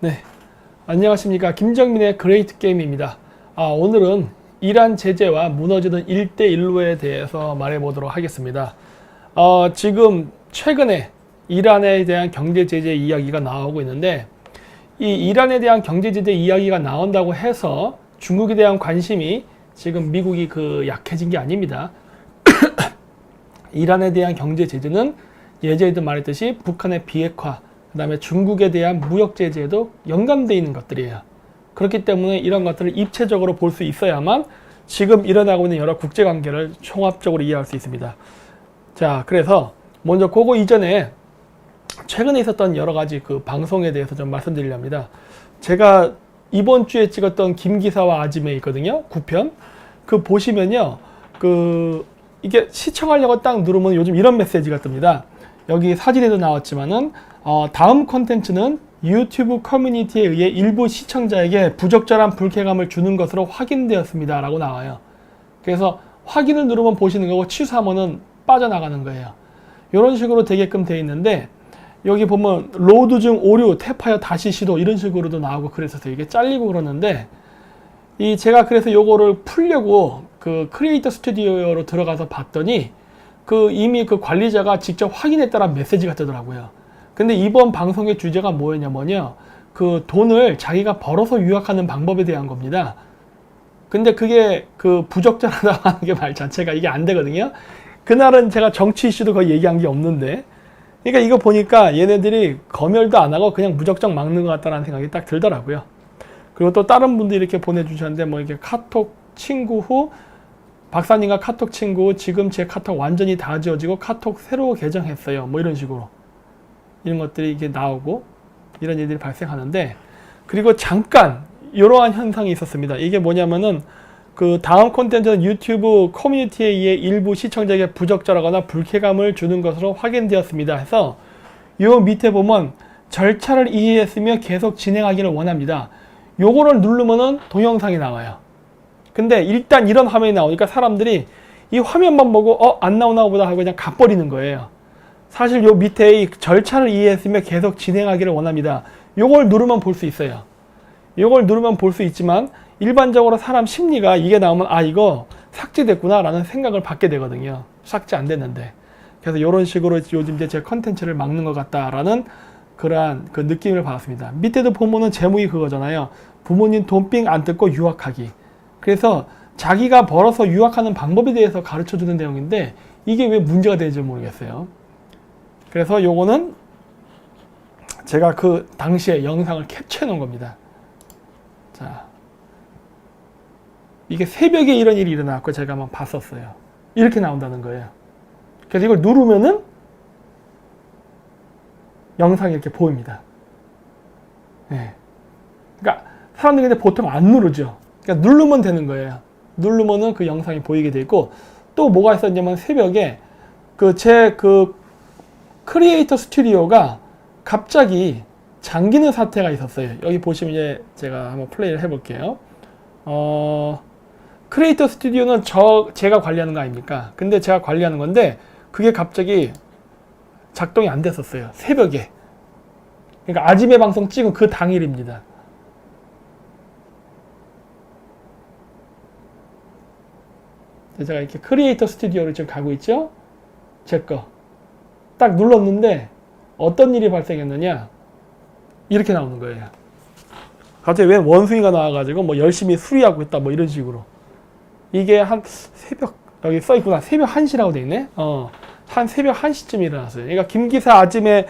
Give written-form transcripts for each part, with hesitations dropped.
네, 안녕하십니까. 김정민의 그레이트 게임입니다. 오늘은 이란 제재와 무너지는 1대1로에 대해서 말해보도록 하겠습니다. 지금 최근에 이란에 대한 경제 제재 이야기가 나오고 있는데, 이 이란에 대한 경제 제재 이야기가 나온다고 해서 중국에 대한 관심이 지금 미국이 약해진 게 아닙니다. 이란에 대한 경제 제재는 예전에도 말했듯이 북한의 비핵화, 그 다음에 중국에 대한 무역 제재에도 연관되어 있는 것들이에요. 그렇기 때문에 이런 것들을 입체적으로 볼 수 있어야만 지금 일어나고 있는 여러 국제관계를 종합적으로 이해할 수 있습니다. 자, 그래서 먼저 그거 이전에 최근에 있었던 여러 가지 방송에 대해서 좀 말씀드리려 합니다. 제가 이번 주에 찍었던 김기사와 아지매 있거든요. 9편. 보시면요. 이게 시청하려고 딱 누르면 요즘 이런 메시지가 뜹니다. 여기 사진에도 나왔지만은 다음 콘텐츠는 유튜브 커뮤니티에 의해 일부 시청자에게 부적절한 불쾌감을 주는 것으로 확인되었습니다 라고 나와요. 그래서 확인을 누르면 보시는 거고 취소하면은 빠져나가는 거예요. 이런 식으로 되게끔 되어 있는데, 여기 보면 로드 중 오류, 탭하여 다시 시도 이런 식으로도 나오고 그래서 이게 잘리고 그러는데, 제가 그래서 요거를 풀려고 크리에이터 스튜디오로 들어가서 봤더니 이미 관리자가 직접 확인했다는 메시지가 뜨더라고요. 근데 이번 방송의 주제가 뭐였냐면요, 돈을 자기가 벌어서 유학하는 방법에 대한 겁니다. 근데 그게 부적절하다고 하는 게 말 자체가 이게 안 되거든요. 그날은 제가 정치 이슈도 거의 얘기한 게 없는데, 그러니까 이거 보니까 얘네들이 검열도 안 하고 그냥 무작정 막는 것 같다는 생각이 딱 들더라고요. 그리고 또 다른 분들이 이렇게 보내주셨는데, 이렇게 카톡 친구 후, 박사님과 카톡 친구 후, 지금 제 카톡 완전히 다 지워지고 카톡 새로 개정했어요. 이런 식으로. 이런 것들이 이게 나오고, 이런 일들이 발생하는데, 그리고 잠깐, 이러한 현상이 있었습니다. 이게 뭐냐면은, 다음 콘텐츠는 유튜브 커뮤니티에 의해 일부 시청자에게 부적절하거나 불쾌감을 주는 것으로 확인되었습니다 해서, 요 밑에 보면, 절차를 이해했으며 계속 진행하기를 원합니다. 요거를 누르면은 동영상이 나와요. 근데 일단 이런 화면이 나오니까 사람들이 이 화면만 보고 안 나오나 보다 하고 그냥 가버리는 거예요. 사실 요 밑에 이 절차를 이해했으며 계속 진행하기를 원합니다. 요걸 누르면 볼 수 있어요. 요걸 누르면 볼 수 있지만 일반적으로 사람 심리가 이게 나오면 이거 삭제됐구나 라는 생각을 받게 되거든요. 삭제 안 됐는데. 그래서 이런 식으로 요즘 제 컨텐츠를 막는 것 같다라는 그러한 느낌을 받았습니다. 밑에도 보면은 제목이 그거잖아요. 부모님 돈빙 안 뜯고 유학하기. 그래서 자기가 벌어서 유학하는 방법에 대해서 가르쳐 주는 내용인데 이게 왜 문제가 되는지 모르겠어요. 그래서 요거는 제가 당시에 영상을 캡처해 놓은 겁니다. 자, 이게 새벽에 이런 일이 일어났고 제가 한번 봤었어요. 이렇게 나온다는 거예요. 그래서 이걸 누르면은 영상이 이렇게 보입니다. 네. 그러니까 사람들이 근데 보통 안 누르죠. 그러니까 누르면 되는 거예요. 누르면은 영상이 보이게 돼 있고, 또 뭐가 있었냐면 새벽에 제 크리에이터 스튜디오가 갑자기 잠기는 사태가 있었어요. 여기 보시면 이제 제가 한번 플레이를 해볼게요. 크리에이터 스튜디오는 제가 관리하는 거 아닙니까? 근데 제가 관리하는 건데 그게 갑자기 작동이 안 됐었어요. 새벽에. 그러니까 아지매 방송 찍은 그 당일입니다. 제가 이렇게 크리에이터 스튜디오를 지금 가고 있죠? 제 거. 딱 눌렀는데 어떤 일이 발생했느냐? 이렇게 나오는 거예요. 갑자기 왜 원숭이가 나와가지고 열심히 수리하고 있다 이런 식으로. 이게 한 새벽, 여기 써있구나. 새벽 1시라고 돼 있네? 한 새벽 1시쯤 일어났어요. 그러니까 김기사 아침에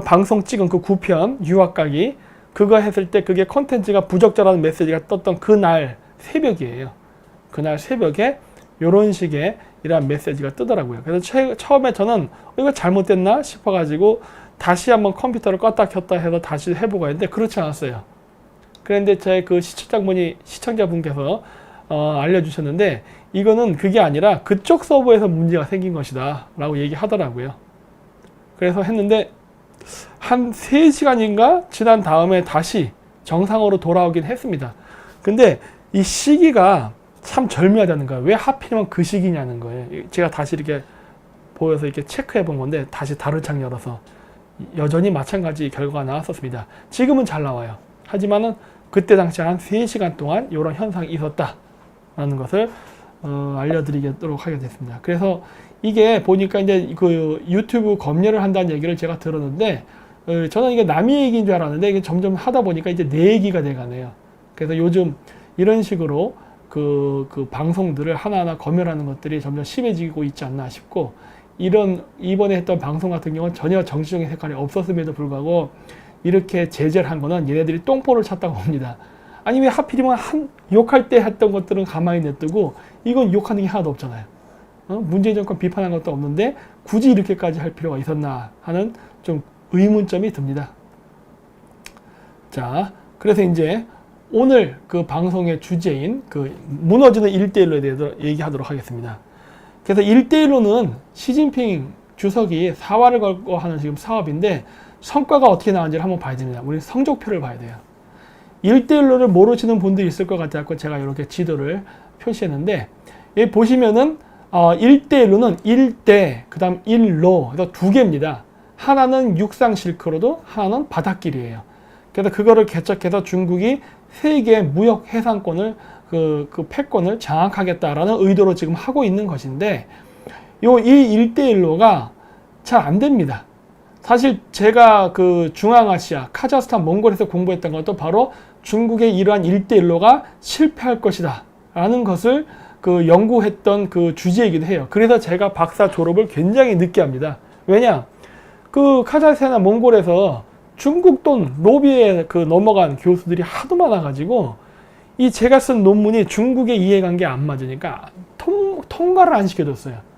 방송 찍은 9편, 유학가기, 그거 했을 때 그게 컨텐츠가 부적절한 메시지가 떴던 그날 새벽이에요. 그날 새벽에 요런 식의 이런 메시지가 뜨더라고요. 그래서 처음에 저는 이거 잘못됐나 싶어가지고 다시 한번 컴퓨터를 껐다 켰다 해서 다시 해보고 했는데 그렇지 않았어요. 그런데 제 시청자분께서 알려주셨는데 이거는 그게 아니라 그쪽 서버에서 문제가 생긴 것이다 라고 얘기하더라고요. 그래서 했는데 한 3시간인가 지난 다음에 다시 정상으로 돌아오긴 했습니다. 근데 이 시기가 참 절묘하다는 거예요. 왜 하필이면 그 시기냐는 거예요. 제가 다시 이렇게 보여서 이렇게 체크해 본 건데 다시 다른 창 열어서 여전히 마찬가지 결과가 나왔었습니다. 지금은 잘 나와요. 하지만은 그때 당시 한 3시간 동안 이런 현상이 있었다라는 것을 알려드리도록 하게 됐습니다. 그래서 이게 보니까 이제 그 유튜브 검열을 한다는 얘기를 제가 들었는데 저는 이게 남의 얘기인 줄 알았는데 이게 점점 하다 보니까 이제 내 얘기가 돼가네요. 그래서 요즘 이런 식으로 그 방송들을 하나하나 검열하는 것들이 점점 심해지고 있지 않나 싶고, 이번에 했던 방송 같은 경우는 전혀 정치적인 색깔이 없었음에도 불구하고 이렇게 제재를 한 거는 얘네들이 똥볼을 찼다고 봅니다. 아니 왜 하필이면 욕할 때 했던 것들은 가만히 냅두고 이건 욕하는 게 하나도 없잖아요. 문재인 정권 비판한 것도 없는데 굳이 이렇게까지 할 필요가 있었나 하는 좀 의문점이 듭니다. 자, 그래서 이제 오늘 그 방송의 주제인 그 무너지는 1대1로에 대해서 얘기하도록 하겠습니다. 그래서 1대1로는 시진핑 주석이 사활을 걸고 하는 지금 사업인데 성과가 어떻게 나왔는지를 한번 봐야 됩니다. 우리 성적표를 봐야 돼요. 1대1로를 모르시는 분들이 있을 것 같아서 제가 이렇게 지도를 표시했는데, 여기 보시면은 1대1로는 1대, 그 다음 1로, 그래서 두 개입니다. 하나는 육상 실크로드, 하나는 바닷길이에요. 그래서 그거를 개척해서 중국이 세계 무역 해상권을 그 패권을 장악하겠다라는 의도로 지금 하고 있는 것인데, 이 1대1로가 잘 안 됩니다. 사실 제가 그 중앙아시아, 카자흐스탄, 몽골에서 공부했던 것도 바로 중국의 이러한 1대1로가 실패할 것이다 라는 것을 그 연구했던 그 주제이기도 해요. 그래서 제가 박사 졸업을 굉장히 늦게 합니다. 왜냐? 그 카자흐스탄이나 몽골에서 중국 돈 로비에 그 넘어간 교수들이 하도 많아가지고 이 제가 쓴 논문이 중국의 이해관계에 안 맞으니까 통과를 안 시켜줬어요.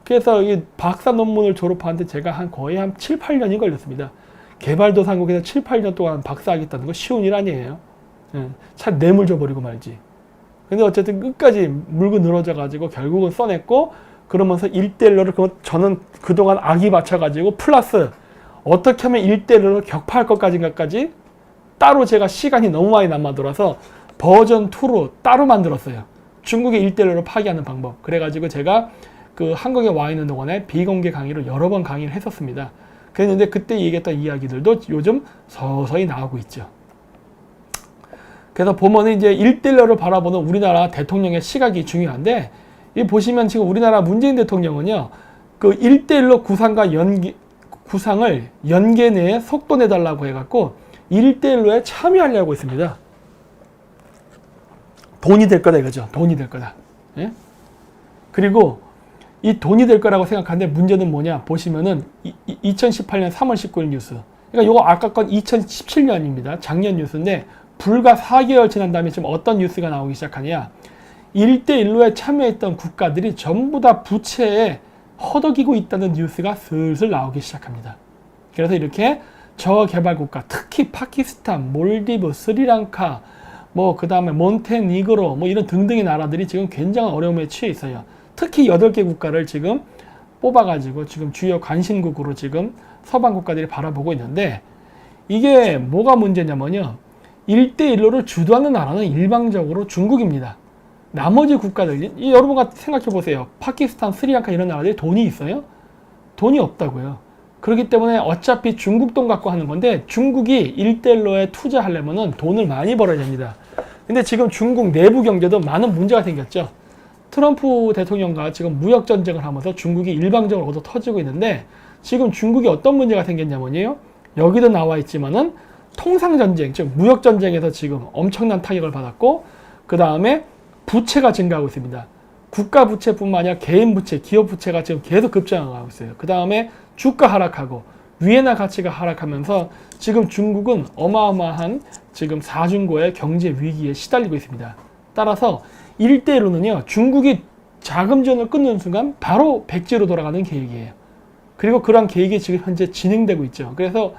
그래서 이 박사 논문을 졸업하는데 제가 거의 한 7, 8년이 걸렸습니다. 개발도상국에서 7, 8년 동안 박사하겠다는 거 쉬운 일 아니에요. 참 뇌물 줘버리고 말지. 근데 어쨌든 끝까지 물고 늘어져가지고 결국은 써냈고, 그러면서 1대1로를 저는 그동안 악이 맞춰가지고 플러스 어떻게 하면 1대1로를 격파할 것까지인가까지 따로 제가 시간이 너무 많이 남아돌아서 버전 2로 따로 만들었어요. 중국의 1대1로를 파괴하는 방법. 그래가지고 제가 그 한국에 와 있는 동안에 비공개 강의로 여러 번 강의를 했었습니다. 그랬는데 그때 얘기했던 이야기들도 요즘 서서히 나오고 있죠. 그래서 보면은 이제 1대1로를 바라보는 우리나라 대통령의 시각이 중요한데, 이 보시면 지금 우리나라 문재인 대통령은요, 그 1대1로 구상을 연계 내에 속도 내달라고 해갖고 1대1로에 참여하려고 했습니다. 돈이 될 거다 이거죠. 돈이 될 거다. 예? 그리고 이 돈이 될 거라고 생각하는데 문제는 뭐냐? 보시면은 2018년 3월 19일 뉴스. 그러니까 요거 아까 건 2017년입니다. 작년 뉴스인데 불과 4개월 지난 다음에 지금 어떤 뉴스가 나오기 시작하냐? 1대1로에 참여했던 국가들이 전부 다 부채에 허덕이고 있다는 뉴스가 슬슬 나오기 시작합니다. 그래서 이렇게 저개발국가, 특히 파키스탄, 몰디브, 스리랑카, 그 다음에 몬테니그로, 이런 등등의 나라들이 지금 굉장한 어려움에 처해 있어요. 특히 8개 국가를 지금 뽑아가지고 지금 주요 관심국으로 지금 서방 국가들이 바라보고 있는데, 이게 뭐가 문제냐면요. 1대1로를 주도하는 나라는 일방적으로 중국입니다. 나머지 국가들, 여러분 생각해 보세요. 파키스탄, 스리랑카 이런 나라들이 돈이 있어요? 돈이 없다고요. 그렇기 때문에 어차피 중국 돈 갖고 하는 건데, 중국이 1대1로에 투자하려면 돈을 많이 벌어야 됩니다. 근데 지금 중국 내부 경제도 많은 문제가 생겼죠. 트럼프 대통령과 지금 무역 전쟁을 하면서 중국이 일방적으로 얻어 터지고 있는데, 지금 중국이 어떤 문제가 생겼냐면요. 여기도 나와 있지만은 통상전쟁, 즉 무역전쟁에서 지금 엄청난 타격을 받았고, 그 다음에 부채가 증가하고 있습니다. 국가 부채뿐만 아니라 개인 부채, 기업 부채가 지금 계속 급증하고 있어요. 그 다음에 주가 하락하고 위엔화 가치가 하락하면서 지금 중국은 어마어마한 지금 사중고의 경제 위기에 시달리고 있습니다. 따라서 1대1로는요, 중국이 자금 지원을 끊는 순간 바로 백지로 돌아가는 계획이에요. 그리고 그런 계획이 지금 현재 진행되고 있죠. 그래서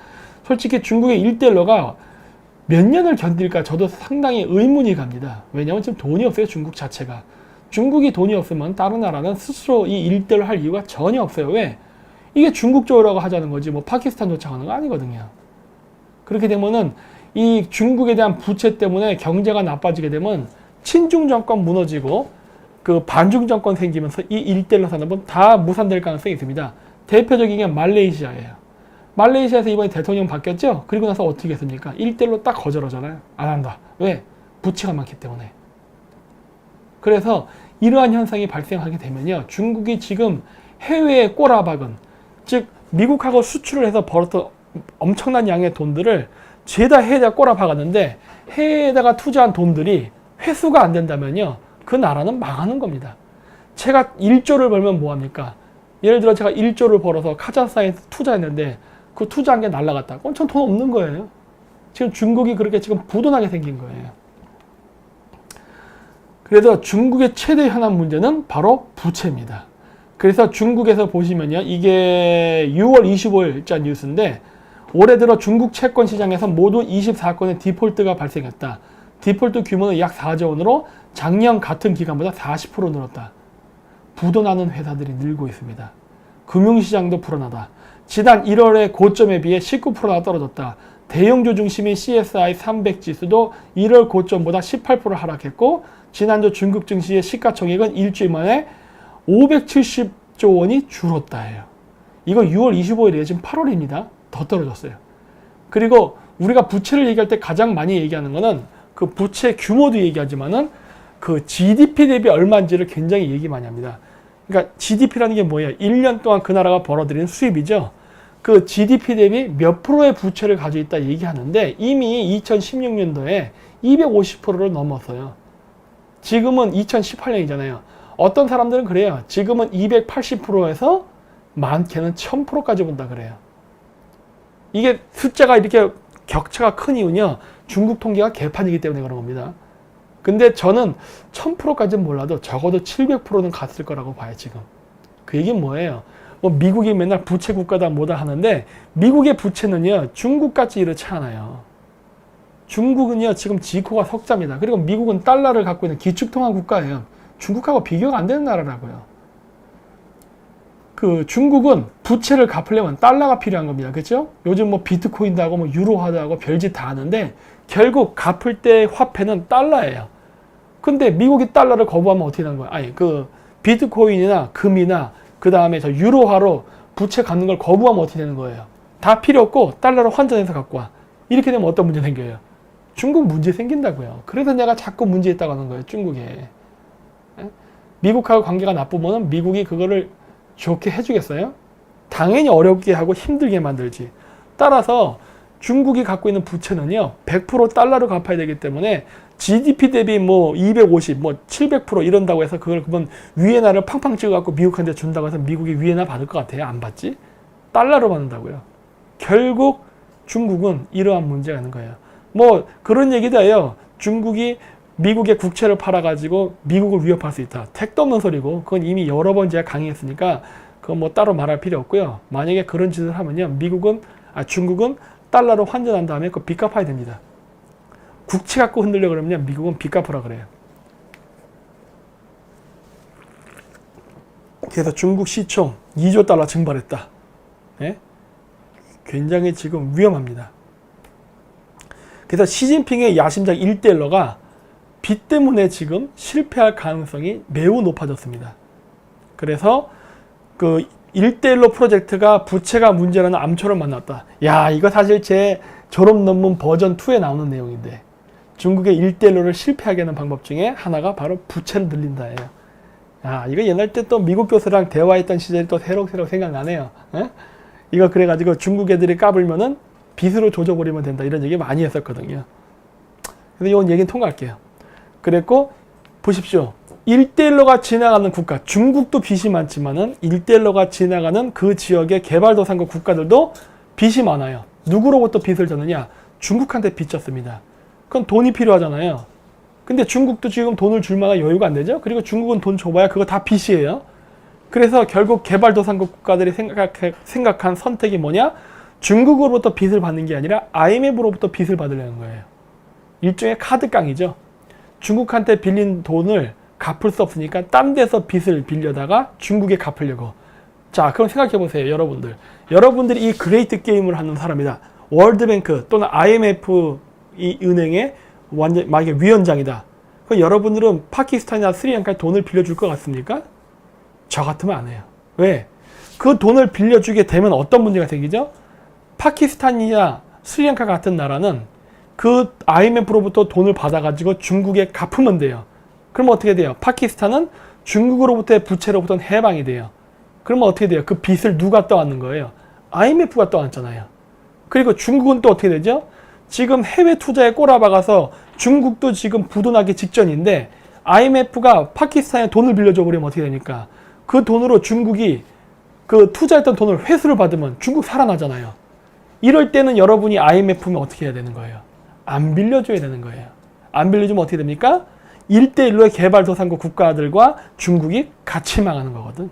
솔직히 중국의 1대1로가 몇 년을 견딜까 저도 상당히 의문이 갑니다. 왜냐하면 지금 돈이 없어요. 중국 자체가. 중국이 돈이 없으면 다른 나라는 스스로 이 1대1로 할 이유가 전혀 없어요. 왜? 이게 중국 쪽으로 하자는 거지 파키스탄 요청하는 거 아니거든요. 그렇게 되면은 이 중국에 대한 부채 때문에 경제가 나빠지게 되면 친중 정권 무너지고 그 반중 정권 생기면서 이 1대1로 산업은 다 무산될 가능성이 있습니다. 대표적인 게 말레이시아예요. 말레이시아에서 이번에 대통령 바뀌었죠? 그리고 나서 어떻게 했습니까? 1대1로 딱 거절하잖아요. 안 한다. 왜? 부채가 많기 때문에. 그래서 이러한 현상이 발생하게 되면요. 중국이 지금 해외에 꼬라박은, 즉 미국하고 수출을 해서 벌었던 엄청난 양의 돈들을 죄다 해외에다 꼬라박았는데 해외에다가 투자한 돈들이 회수가 안 된다면요. 그 나라는 망하는 겁니다. 제가 1조를 벌면 뭐합니까? 예를 들어 제가 1조를 벌어서 카자흐스탄에 투자했는데 그 투자한 게 날라갔다. 그럼 전 돈 없는 거예요. 지금 중국이 그렇게 지금 부도나게 생긴 거예요. 그래서 중국의 최대 현안 문제는 바로 부채입니다. 그래서 중국에서 보시면요. 이게 6월 25일자 뉴스인데 올해 들어 중국 채권 시장에서 모두 24건의 디폴트가 발생했다. 디폴트 규모는 약 4조 원으로 작년 같은 기간보다 40% 늘었다. 부도나는 회사들이 늘고 있습니다. 금융시장도 불안하다. 지난 1월의 고점에 비해 19%나 떨어졌다. 대형주 중심인 CSI 300 지수도 1월 고점보다 18% 하락했고 지난주 중국 증시의 시가총액은 일주일 만에 570조 원이 줄었다 해요. 이거 6월 25일이에요. 지금 8월입니다. 더 떨어졌어요. 그리고 우리가 부채를 얘기할 때 가장 많이 얘기하는 거는 그 부채 규모도 얘기하지만은 그 GDP 대비 얼마인지를 굉장히 얘기 많이 합니다. 그러니까 GDP라는 게 뭐예요? 1년 동안 그 나라가 벌어들이는 수입이죠. 그 GDP 대비 몇 프로의 부채를 가지고 있다 얘기하는데 이미 2016년도에 250%를 넘었어요. 지금은 2018년이잖아요. 어떤 사람들은 그래요. 지금은 280%에서 많게는 1000%까지 본다 그래요. 이게 숫자가 이렇게 격차가 큰 이유는요. 중국 통계가 개판이기 때문에 그런 겁니다. 근데 저는 1000%까지는 몰라도 적어도 700%는 갔을 거라고 봐요, 지금. 그 얘기는 뭐예요? 뭐 미국이 맨날 부채 국가다 뭐다 하는데 미국의 부채는요, 중국같이 이렇지 않아요. 중국은요, 지금 지코가 석자입니다. 그리고 미국은 달러를 갖고 있는 기축통화 국가예요. 중국하고 비교가 안 되는 나라라고요. 그 중국은 부채를 갚으려면 달러가 필요한 겁니다. 그렇죠? 요즘 뭐 비트코인도 하고 뭐 유로화도 하고 별짓 다 하는데 결국 갚을 때 화폐는 달러예요. 근데 미국이 달러를 거부하면 어떻게 되는 거예요? 아니, 그 비트코인이나 금이나 그 다음에 저 유로화로 부채 갚는 걸 거부하면 어떻게 되는 거예요? 다 필요 없고 달러로 환전해서 갖고 와. 이렇게 되면 어떤 문제 생겨요? 중국 문제 생긴다고요. 그래서 내가 자꾸 문제 있다고 하는 거예요, 중국에. 미국하고 관계가 나쁘면 미국이 그거를 좋게 해주겠어요? 당연히 어렵게 하고 힘들게 만들지. 따라서 중국이 갖고 있는 부채는요, 100% 달러로 갚아야 되기 때문에 GDP 대비 뭐 250, 뭐 700% 이런다고 해서 그걸 그러면 위에나를 팡팡 찍어갖고 미국한테 준다고 해서 미국이 위에나 받을 것 같아요? 안 받지? 달러로 받는다고요. 결국 중국은 이러한 문제가 있는 거예요. 뭐 그런 얘기도 해요. 중국이 미국의 국채를 팔아가지고 미국을 위협할 수 있다. 택도 없는 소리고 그건 이미 여러 번 제가 강의했으니까 그건 뭐 따로 말할 필요 없고요. 만약에 그런 짓을 하면요, 중국은 달러로 환전한 다음에 그 빚 갚아야 됩니다. 국채 갖고 흔들려 그러면 미국은 빚 갚으라 그래요. 그래서 중국 시총 2조 달러 증발했다. 예? 굉장히 지금 위험합니다. 그래서 시진핑의 야심작 1대1로가 빚 때문에 지금 실패할 가능성이 매우 높아졌습니다. 그래서 그 1대1로 프로젝트가 부채가 문제라는 암초를 만났다. 야, 이거 사실 제 졸업 논문 버전 2에 나오는 내용인데 중국의 1대1로를 실패하게 하는 방법 중에 하나가 바로 부채를 늘린다예요. 야, 이거 옛날 때 또 미국 교수랑 대화했던 시절이 또 새록새록 생각나네요. 에? 이거 그래가지고 중국 애들이 까불면은 빚으로 조져버리면 된다, 이런 얘기 많이 했었거든요. 그래서 이건 얘기는 통과할게요. 그랬고 보십시오. 1대1로가 지나가는 국가, 중국도 빚이 많지만은 1대1로가 지나가는 그 지역의 개발도상국 국가들도 빚이 많아요. 누구로부터 빚을 졌느냐? 중국한테 빚 졌습니다. 그건 돈이 필요하잖아요. 근데 중국도 지금 돈을 줄 만한 여유가 안 되죠? 그리고 중국은 돈 줘봐야 그거 다 빚이에요. 그래서 결국 개발도상국 국가들이 생각한 선택이 뭐냐? 중국으로부터 빚을 받는 게 아니라 IMF로부터 빚을 받으려는 거예요. 일종의 카드깡이죠. 중국한테 빌린 돈을 갚을 수 없으니까 딴 데서 빚을 빌려다가 중국에 갚으려고. 자, 그럼 생각해 보세요, 여러분들. 여러분들이 이 그레이트 게임을 하는 사람이다. 월드뱅크 또는 IMF 이 은행의 완전 만약에 위원장이다. 그럼 여러분들은 파키스탄이나 스리랑카에 돈을 빌려줄 것 같습니까? 저 같으면 안 해요. 왜? 그 돈을 빌려주게 되면 어떤 문제가 생기죠? 파키스탄이나 스리랑카 같은 나라는 그 IMF로부터 돈을 받아가지고 중국에 갚으면 돼요. 그럼 어떻게 돼요? 파키스탄은 중국으로부터의 부채로부터는 해방이 돼요. 그러면 어떻게 돼요? 그 빚을 누가 떠안는 거예요? IMF가 떠안잖아요. 그리고 중국은 또 어떻게 되죠? 지금 해외 투자에 꼬라박아서 중국도 지금 부도나기 직전인데 IMF가 파키스탄에 돈을 빌려줘 버리면 어떻게 되니까 그 돈으로 중국이 그 투자했던 돈을 회수를 받으면 중국 살아나잖아요. 이럴 때는 여러분이 IMF면 어떻게 해야 되는 거예요? 안 빌려줘야 되는 거예요. 안 빌려주면 어떻게 됩니까? 1대1로의 개발도상국 국가들과 중국이 같이 망하는 거거든.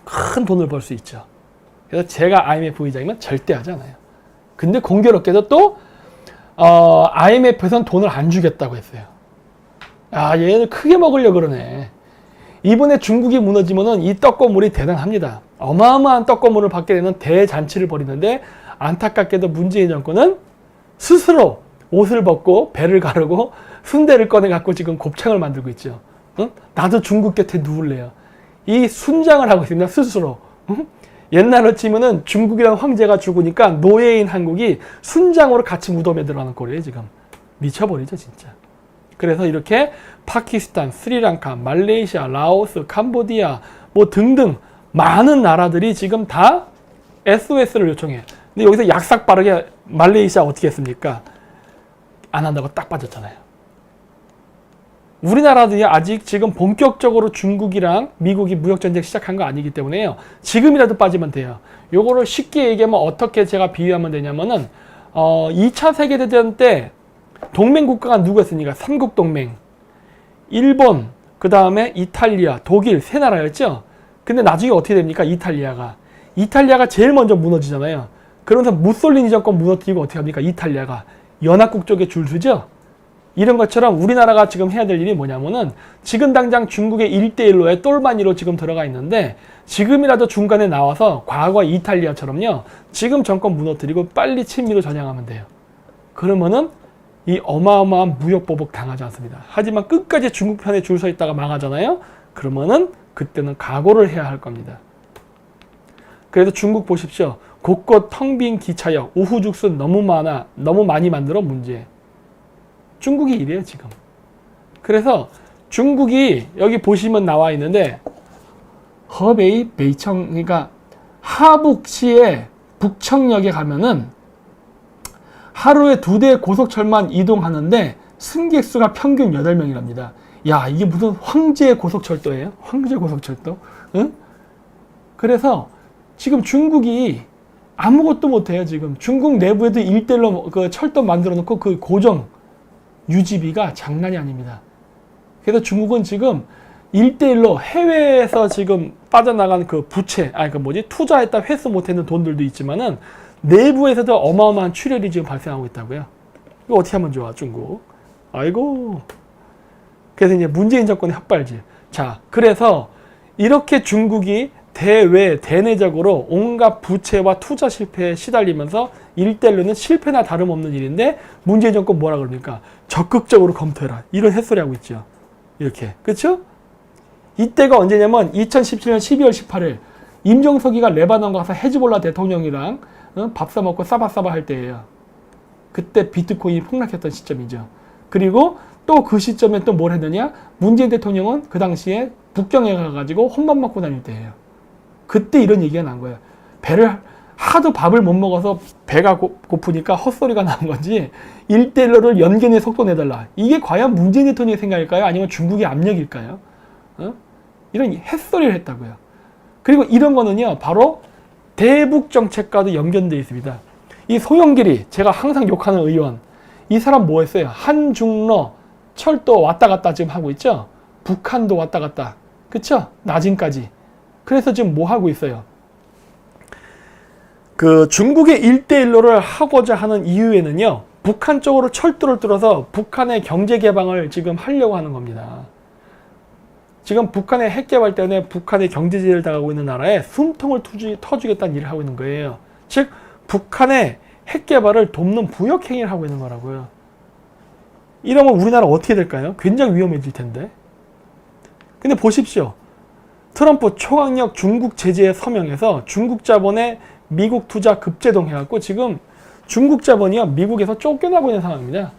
큰 돈을 벌 수 있죠. 그래서 제가 IMF 의장이면 절대 하지 않아요. 근데 공교롭게도 또 IMF에선 돈을 안 주겠다고 했어요. 아, 얘네들 크게 먹으려고 그러네. 이번에 중국이 무너지면은 이 떡고물이 대단합니다. 어마어마한 떡고물을 받게 되는 대잔치를 벌이는데 안타깝게도 문재인 정권은 스스로 옷을 벗고 배를 가르고 순대를 꺼내 갖고 지금 곱창을 만들고 있죠. 응? 나도 중국 곁에 누울래요. 이 순장을 하고 있습니다. 스스로. 응? 옛날로 치면은 중국이라는 황제가 죽으니까 노예인 한국이 순장으로 같이 무덤에 들어가는 꼴이에요. 지금 미쳐버리죠 진짜. 그래서 이렇게 파키스탄, 스리랑카, 말레이시아, 라오스, 캄보디아 뭐 등등 많은 나라들이 지금 다 SOS를 요청해. 근데 여기서 약삭 빠르게 말레이시아 어떻게 했습니까? 안 한다고 딱 빠졌잖아요. 우리나라도 아직 지금 본격적으로 중국이랑 미국이 무역전쟁 시작한 거 아니기 때문에요. 지금이라도 빠지면 돼요. 요거를 쉽게 얘기하면 어떻게 제가 비유하면 되냐면은 2차 세계대전 때 동맹국가가 누구였습니까? 삼국동맹. 일본, 그 다음에 이탈리아, 독일 세 나라였죠. 근데 나중에 어떻게 됩니까? 이탈리아가 제일 먼저 무너지잖아요. 그러면서 무솔리니 정권 무너뜨리고 어떻게 합니까? 이탈리아가 연합국 쪽에 줄 서죠. 이런 것처럼 우리나라가 지금 해야 될 일이 뭐냐면은 지금 당장 중국의 1대1로의 똘마니로 지금 들어가 있는데 지금이라도 중간에 나와서 과거 이탈리아처럼요. 지금 정권 무너뜨리고 빨리 친미로 전향하면 돼요. 그러면은 이 어마어마한 무역보복 당하지 않습니다. 하지만 끝까지 중국 편에 줄 서 있다가 망하잖아요. 그러면은 그때는 각오를 해야 할 겁니다. 그래서 중국 보십시오. 곳곳 텅 빈 기차역, 우후죽순 너무 많이 만들어 문제. 중국이 이래요 지금. 그래서 중국이 여기 보시면 나와 있는데 허베이 베이청 그러니까 하북시의 북청역에 가면은 하루에 2대 고속철만 이동하는데 승객 수가 평균 8명이랍니다. 야, 이게 무슨 황제 고속철도예요? 황제 고속철도? 응? 그래서 지금 중국이 아무것도 못해요. 지금 중국 내부에도 1대1로 그 철도 만들어 놓고 그 고정 유지비가 장난이 아닙니다. 그래서 중국은 지금 1대1로 해외에서 지금 빠져나간 그 부채, 투자했다 회수 못했는 돈들도 있지만은 내부에서도 어마어마한 출혈이 지금 발생하고 있다고요. 이거 어떻게 하면 좋아, 중국? 아이고. 그래서 이제 문재인 정권의 헛발질. 자, 그래서 이렇게 중국이 대내적으로 온갖 부채와 투자 실패에 시달리면서 1대1로는 실패나 다름없는 일인데 문재인 정권 뭐라 그럽니까? 적극적으로 검토해라. 이런 햇소리 하고 있죠. 이렇게. 그렇죠? 이때가 언제냐면 2017년 12월 18일 임종석이가 레바논 가서 헤즈볼라 대통령이랑 밥 사먹고 싸바싸바 할 때예요. 그때 비트코인이 폭락했던 시점이죠. 그리고 또 그 시점에 또 뭘 했느냐? 문재인 대통령은 그 당시에 북경에 가가지고 혼밥 먹고 다닐 때예요. 그때 이런 얘기가 난 거예요. 하도 밥을 못 먹어서 배가 고프니까 헛소리가 나는 건지 1대1로를 연견의 속도 내달라. 이게 과연 문재인 대통령의 생각일까요? 아니면 중국의 압력일까요? 이런 햇소리를 했다고요. 그리고 이런 거는요. 바로 대북 정책과도 연결되어 있습니다. 이 소영길이 제가 항상 욕하는 의원. 이 사람 뭐 했어요? 한중러 철도 왔다 갔다 지금 하고 있죠? 북한도 왔다 갔다. 그쵸? 나진까지. 그래서 지금 뭐 하고 있어요? 그 중국의 1대1로를 하고자 하는 이유에는요. 북한 쪽으로 철도를 뚫어서 북한의 경제 개방을 지금 하려고 하는 겁니다. 지금 북한의 핵 개발 때문에 북한의 경제제재를 당하고 있는 나라에 숨통을 터주겠다는 일을 하고 있는 거예요. 즉 북한의 핵 개발을 돕는 부역 행위를 하고 있는 거라고요. 이러면 우리나라 어떻게 될까요? 굉장히 위험해질 텐데. 근데 보십시오. 트럼프 초강력 중국 제재에 서명해서 중국 자본의 미국 투자 급제동해갖고 지금 중국 자본이요 미국에서 쫓겨나고 있는 상황입니다.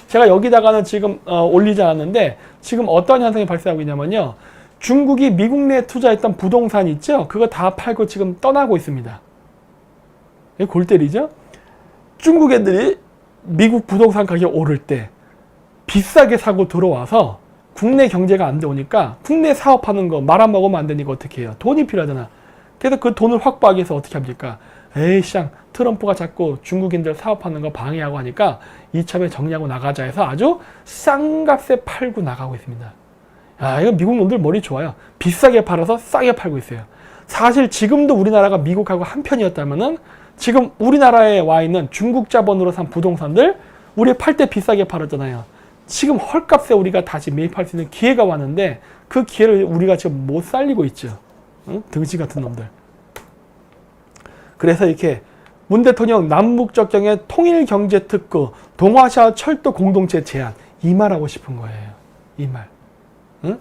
제가 여기다가는 지금 올리지 않았는데 지금 어떤 현상이 발생하고 있냐면요. 중국이 미국 내에 투자했던 부동산 있죠? 그거 다 팔고 지금 떠나고 있습니다. 골 때리죠? 중국 애들이 미국 부동산 가격이 오를 때 비싸게 사고 들어와서 국내 경제가 안 되오니까 국내 사업하는 거 말아먹으면 안 되니까 어떻게 해요? 돈이 필요하잖아. 그래서 그 돈을 확보하기 위해서 어떻게 합니까? 에이쌍 트럼프가 자꾸 중국인들 사업하는 거 방해하고 하니까 이참에 정리하고 나가자 해서 아주 싼 값에 팔고 나가고 있습니다. 야, 이거 미국 놈들 머리 좋아요. 비싸게 팔아서 싸게 팔고 있어요. 사실 지금도 우리나라가 미국하고 한편이었다면은 지금 우리나라에 와 있는 중국 자본으로 산 부동산들 우리 팔 때 비싸게 팔았잖아요. 지금 헐값에 우리가 다시 매입할 수 있는 기회가 왔는데 그 기회를 우리가 지금 못 살리고 있죠. 응? 등신 같은 놈들. 그래서 이렇게 문 대통령 남북적경의 통일경제특구 동아시아 철도 공동체 제안 이 말하고 싶은 거예요. 이 말. 응?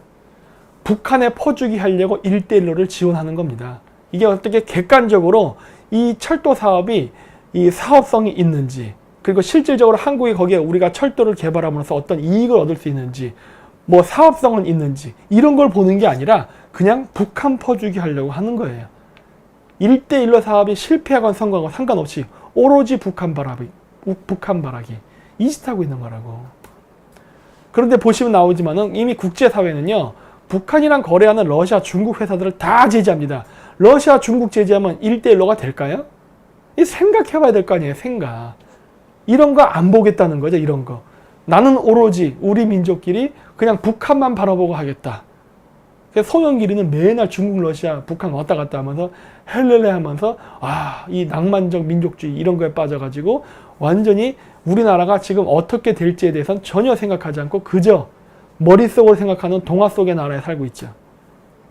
북한에 퍼주기 하려고 1대1로를 지원하는 겁니다. 이게 어떻게 객관적으로 이 철도 사업이 이 사업성이 있는지 그리고 실질적으로 한국이 거기에 우리가 철도를 개발함으로써 어떤 이익을 얻을 수 있는지 뭐 사업성은 있는지 이런 걸 보는 게 아니라 그냥 북한 퍼주기 하려고 하는 거예요. 1대1로 사업이 실패하건 성공하건 상관없이 오로지 북한 바라기 이 짓 하고 있는 거라고. 그런데 보시면 나오지만은 이미 국제사회는요 북한이랑 거래하는 러시아 중국 회사들을 다 제재합니다. 러시아 중국 제재하면 1대1로가 될까요? 이 생각해 봐야 될 거 아니에요. 생각. 이런 거 안 보겠다는 거죠. 이런 거. 나는 오로지 우리 민족끼리 그냥 북한만 바라보고 하겠다. 송영길이는 매날 중국, 러시아, 북한 왔다 갔다 하면서 헬렐레 하면서 이 낭만적 민족주의 이런 거에 빠져가지고 완전히 우리나라가 지금 어떻게 될지에 대해서는 전혀 생각하지 않고 그저 머릿속으로 생각하는 동화 속의 나라에 살고 있죠.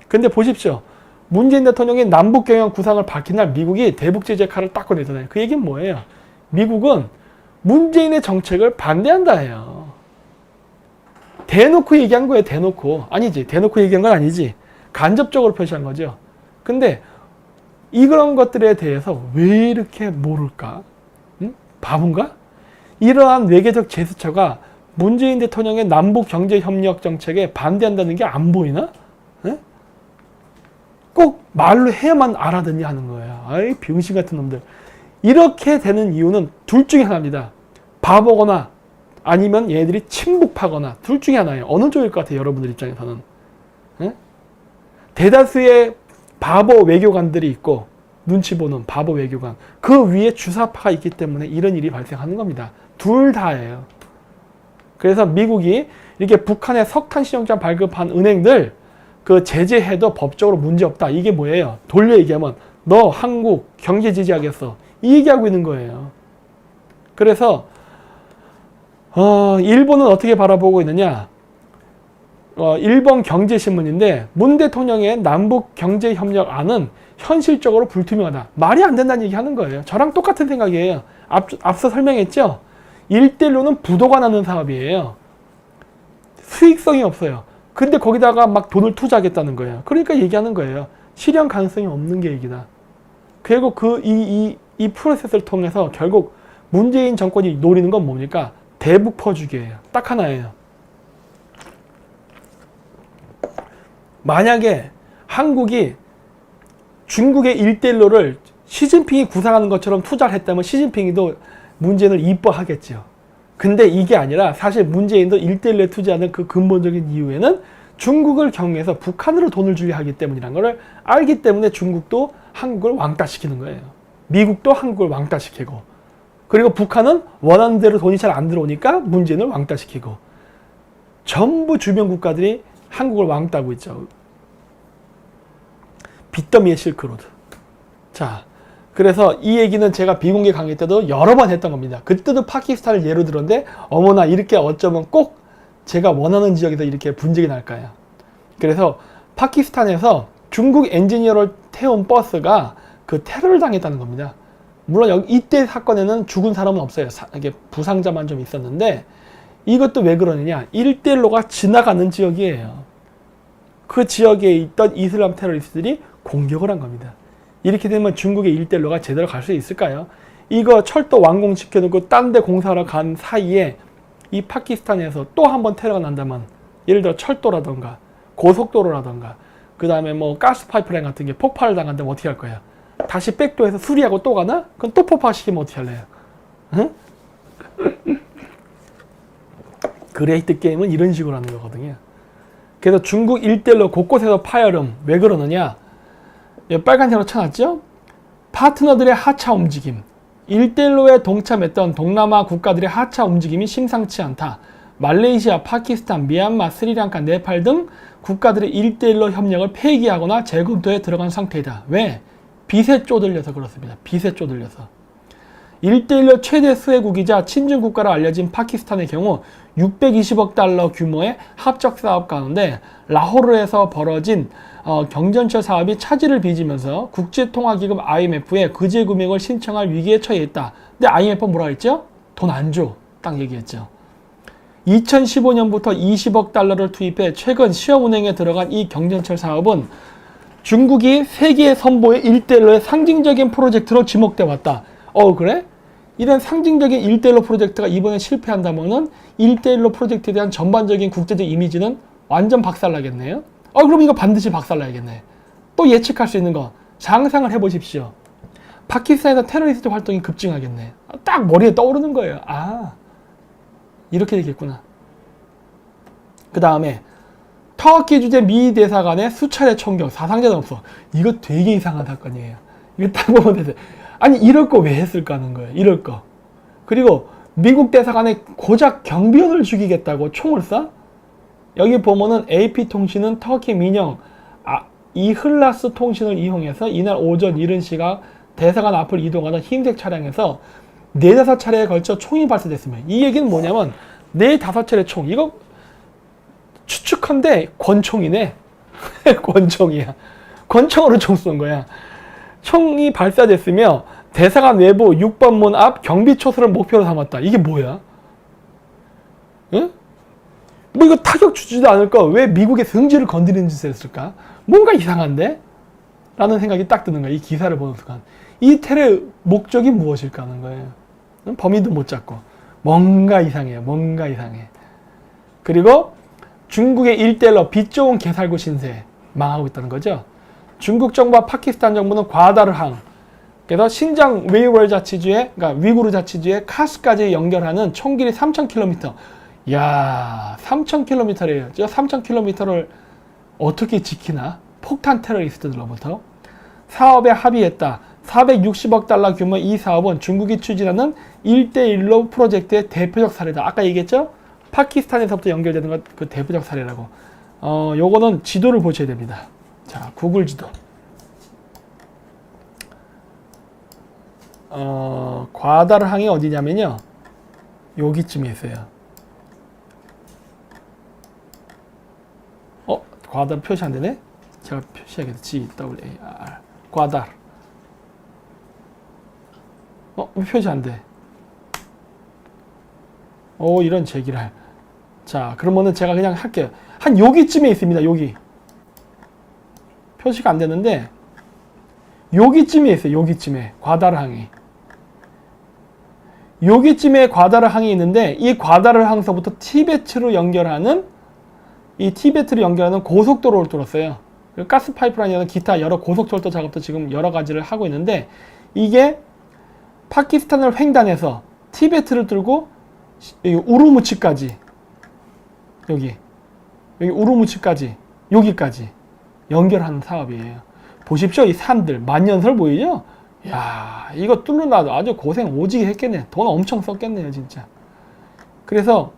근데 보십시오. 문재인 대통령이 남북경협 구상을 밝힌 날 미국이 대북제재 칼을 딱 꺼내잖아요. 그 얘기는 뭐예요? 미국은 문재인의 정책을 반대한다 해요. 대놓고 얘기한 거예요. 대놓고. 아니지. 대놓고 얘기한 건 아니지. 간접적으로 표시한 거죠. 근데 이런 것들에 대해서 왜 이렇게 모를까? 응? 바본가? 이러한 외교적 제스처가 문재인 대통령의 남북경제협력 정책에 반대한다는 게 안 보이나? 응? 꼭 말로 해야만 알아듣니 하는 거예요. 아이 병신 같은 놈들. 이렇게 되는 이유는 둘 중에 하나입니다. 바보거나 아니면 얘들이 친북파거나 둘 중에 하나예요. 어느 쪽일 것 같아요, 여러분들 입장에서는. 응? 대다수의 바보 외교관들이 있고 눈치 보는 바보 외교관. 그 위에 주사파가 있기 때문에 이런 일이 발생하는 겁니다. 둘 다예요. 그래서 미국이 이렇게 북한의 석탄 시정장 발급한 은행들 그 제재해도 법적으로 문제없다. 이게 뭐예요? 돌려 얘기하면 너 한국 경제 제재하겠어. 이 얘기하고 있는 거예요. 그래서 일본은 어떻게 바라보고 있느냐? 일본 경제신문인데 문 대통령의 남북경제협력안은 현실적으로 불투명하다. 말이 안 된다는 얘기 하는 거예요. 저랑 똑같은 생각이에요. 앞서 설명했죠? 1대1로는 부도가 나는 사업이에요. 수익성이 없어요. 근데 거기다가 막 돈을 투자하겠다는 거예요. 그러니까 얘기하는 거예요. 실현 가능성이 없는 계획이다. 그리고 이 프로세스를 통해서 결국 문재인 정권이 노리는 건 뭡니까? 대북 퍼주기예요. 딱 하나예요. 만약에 한국이 중국의 1대1로를 시진핑이 구상하는 것처럼 투자를 했다면 시진핑이도 문재인을 이뻐하겠죠. 근데 이게 아니라 사실 문재인도 1대1로에 투자하는 그 근본적인 이유에는 중국을 경계해서 북한으로 돈을 주게 하기 때문이라는 걸 알기 때문에 중국도 한국을 왕따시키는 거예요. 미국도 한국을 왕따시키고 그리고 북한은 원하는 대로 돈이 잘 안 들어오니까 문재인을 왕따시키고 전부 주변 국가들이 한국을 왕따하고 있죠. 빚더미의 실크로드. 자, 그래서 이 얘기는 제가 비공개 강의 때도 여러 번 했던 겁니다. 그때도 파키스탄을 예로 들었는데 어머나 이렇게 어쩌면 꼭 제가 원하는 지역에서 이렇게 분쟁이 날까요? 그래서 파키스탄에서 중국 엔지니어를 태운 버스가 그 테러를 당했다는 겁니다. 물론 이때 사건에는 죽은 사람은 없어요. 이게 부상자만 좀 있었는데 이것도 왜 그러느냐? 1대1로가 지나가는 지역이에요. 그 지역에 있던 이슬람 테러리스트들이 공격을 한 겁니다. 이렇게 되면 중국의 일대일로가 제대로 갈 수 있을까요? 이거 철도 완공시켜놓고 딴 데 공사하러 간 사이에 이 파키스탄에서 또 한 번 테러가 난다면, 예를 들어 철도라던가 고속도로라던가 그 다음에 뭐 가스 파이프라인 같은 게 폭발을 당한다면 어떻게 할 거야? 다시 백도해서 수리하고 또 가나? 그럼 또 폭파시키면 어떻게 할래요? 응? 그레이트 게임은 이런 식으로 하는 거거든요. 그래서 중국 일대일로 곳곳에서 파열음. 왜 그러느냐? 빨간색으로 쳐놨죠? 파트너들의 하차 움직임. 일대일로에 동참했던 동남아 국가들의 하차 움직임이 심상치 않다. 말레이시아, 파키스탄, 미얀마, 스리랑카, 네팔 등 국가들의 일대일로 협력을 폐기하거나 재검토에 들어간 상태이다. 왜? 빚에 쪼들려서 그렇습니다. 빚에 쪼들려서. 일대일로 최대 수혜국이자 친중국가로 알려진 파키스탄의 경우 620억 달러 규모의 합작 사업 가운데 라호르에서 벌어진 경전철 사업이 차질을 빚으면서 국제통화기금 IMF에 그제 금액을 신청할 위기에 처해 있다. 근데 IMF는 뭐라 했죠? 돈 안 줘. 딱 얘기했죠. 2015년부터 20억 달러를 투입해 최근 시험 운행에 들어간 이 경전철 사업은 중국이 세계 선보의 일대일로의 상징적인 프로젝트로 지목돼 왔다. 그래? 이런 상징적인 일대일로 프로젝트가 이번에 실패한다면은 일대일로 프로젝트에 대한 전반적인 국제적 이미지는 완전 박살나겠네요. 그럼 이거 반드시 박살나야겠네. 또 예측할 수 있는 거 상상을 해보십시오. 파키스탄에서 테러리스트 활동이 급증하겠네. 딱 머리에 떠오르는 거예요. 이렇게 되겠구나. 그 다음에 터키 주재 미 대사관의 수차례 총격, 사상자는 없어. 이거 되게 이상한 사건이에요. 이거 딱 보면 되세요. 아니 이럴 거 왜 했을까 하는 거예요. 이럴 거. 그리고 미국 대사관에 고작 경비원을 죽이겠다고 총을 쏴? 여기 보면은 AP통신은 터키 민영 이흘라스 통신을 이용해서 이날 오전 이른 시각 대사관 앞을 이동하던 흰색 차량에서 4-5차례에 걸쳐 총이 발사됐습니다. 이 얘기는 뭐냐면 4-5차례 총. 이거 추측한데 권총이네. 권총이야. 권총으로 총 쏜 거야. 총이 발사됐으며 대사관 외부 6번 문 앞 경비초소를 목표로 삼았다. 이게 뭐야? 응? 뭐 이거 타격 주지도 않을 거 왜 미국의 성질을 건드리는 짓을 했을까? 뭔가 이상한데? 라는 생각이 딱 드는 거야. 이 기사를 보는 순간. 이 테러의 목적이 무엇일까 하는 거예요. 범인도 못 잡고. 뭔가 이상해요. 뭔가 이상해. 그리고 중국의 일대일로 빚 좋은 개살구 신세 망하고 있다는 거죠. 중국 정부와 파키스탄 정부는 과다르항, 그래서 신장 웨이월 자치주의, 그러니까 위구르 자치주의 카스까지 연결하는 총 길이 3,000km. 야, 3,000km래요. 저 3,000km를 어떻게 지키나? 폭탄 테러리스트들로부터. 사업에 합의했다. 460억 달러 규모의 이 사업은 중국이 추진하는 1대1로 프로젝트의 대표적 사례다. 아까 얘기했죠? 파키스탄에서부터 연결되는 것 그 대표적 사례라고. 요거는 지도를 보셔야 됩니다. 자, 구글 지도. 과다르항이 어디냐면요. 여기쯤에 있어요. 과다르 표시 안 되네? 제가 표시하겠다. GWAR. 과다르. 왜 표시 안 돼? 이런 제기를. 자, 그러면은 제가 그냥 할게요. 한 여기쯤에 있습니다. 여기. 표시가 안 되는데, 여기쯤에 있어요. 여기쯤에. 과다르항이. 여기쯤에 과다르항이 있는데, 이 과다르항서부터 티베트로 연결하는, 이 티베트로 연결하는 고속도로를 뚫었어요. 가스 파이프라인이나 기타 여러 고속철도 작업도 지금 여러 가지를 하고 있는데, 이게 파키스탄을 횡단해서 티베트를 뚫고 여기 우루무치까지, 여기 우루무치까지, 여기까지 연결하는 사업이에요. 보십시오. 이 산들 만년설 보이죠? 야, 이거 뚫느라도 아주 고생 오지게 했겠네. 돈 엄청 썼겠네요, 진짜. 그래서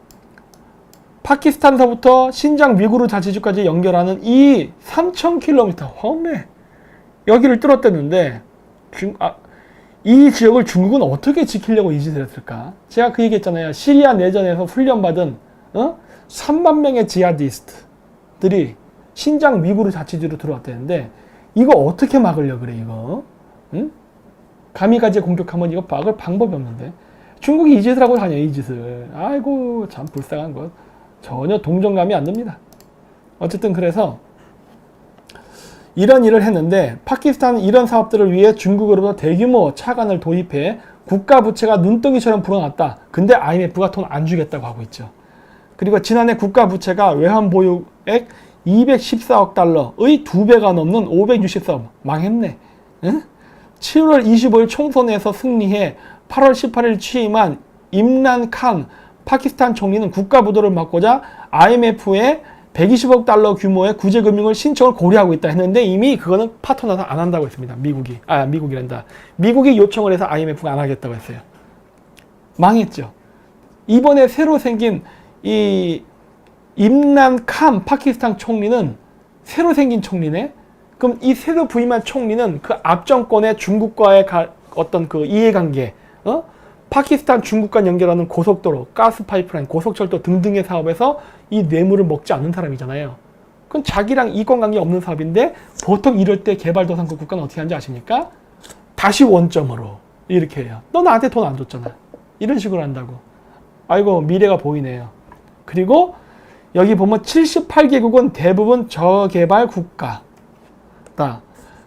파키스탄서부터 신장 위구르 자치주까지 연결하는 이 3,000km 험해 여기를 뚫었댔는데 이 지역을 중국은 어떻게 지키려고 이 짓을 했을까? 제가 그 얘기했잖아요. 시리아 내전에서 훈련받은 3만 명의 지하디스트들이 신장 위구르 자치주로 들어왔다는데 이거 어떻게 막으려고 그래 이거? 응? 가미가제 공격하면 이거 막을 방법이 없는데 중국이 이 짓을 하고 다녀 이 짓을. 아이고 참 불쌍한 것. 전혀 동정감이 안 듭니다. 어쨌든 그래서 이런 일을 했는데 파키스탄은 이런 사업들을 위해 중국으로부터 대규모 차관을 도입해 국가 부채가 눈덩이처럼 불어났다. 근데 IMF가 돈 안 주겠다고 하고 있죠. 그리고 지난해 국가 부채가 외환 보유액 214억 달러의 2배가 넘는 564억. 망했네. 응? 7월 25일 총선에서 승리해 8월 18일 취임한 임란 칸 파키스탄 총리는 국가 부도를 막고자 IMF에 120억 달러 규모의 구제금융을 신청을 고려하고 있다 했는데 이미 그거는 파토나서 안 한다고 했습니다. 미국이 요청을 해서 IMF가 안 하겠다고 했어요. 망했죠. 이번에 새로 생긴 이 임란 칸 파키스탄 총리는 새로 생긴 총리네. 그럼 이 새로 부임한 총리는 그 앞 정권의 중국과의 어떤 그 이해관계, 파키스탄 중국 간 연결하는 고속도로, 가스 파이프라인, 고속철도 등등의 사업에서 이 뇌물을 먹지 않는 사람이잖아요. 그건 자기랑 이권관계 없는 사업인데 보통 이럴 때 개발도상국 국가는 어떻게 하는지 아십니까? 다시 원점으로 이렇게 해요. 너 나한테 돈 안 줬잖아. 이런 식으로 한다고. 아이고 미래가 보이네요. 그리고 여기 보면 78개국은 대부분 저개발 국가다.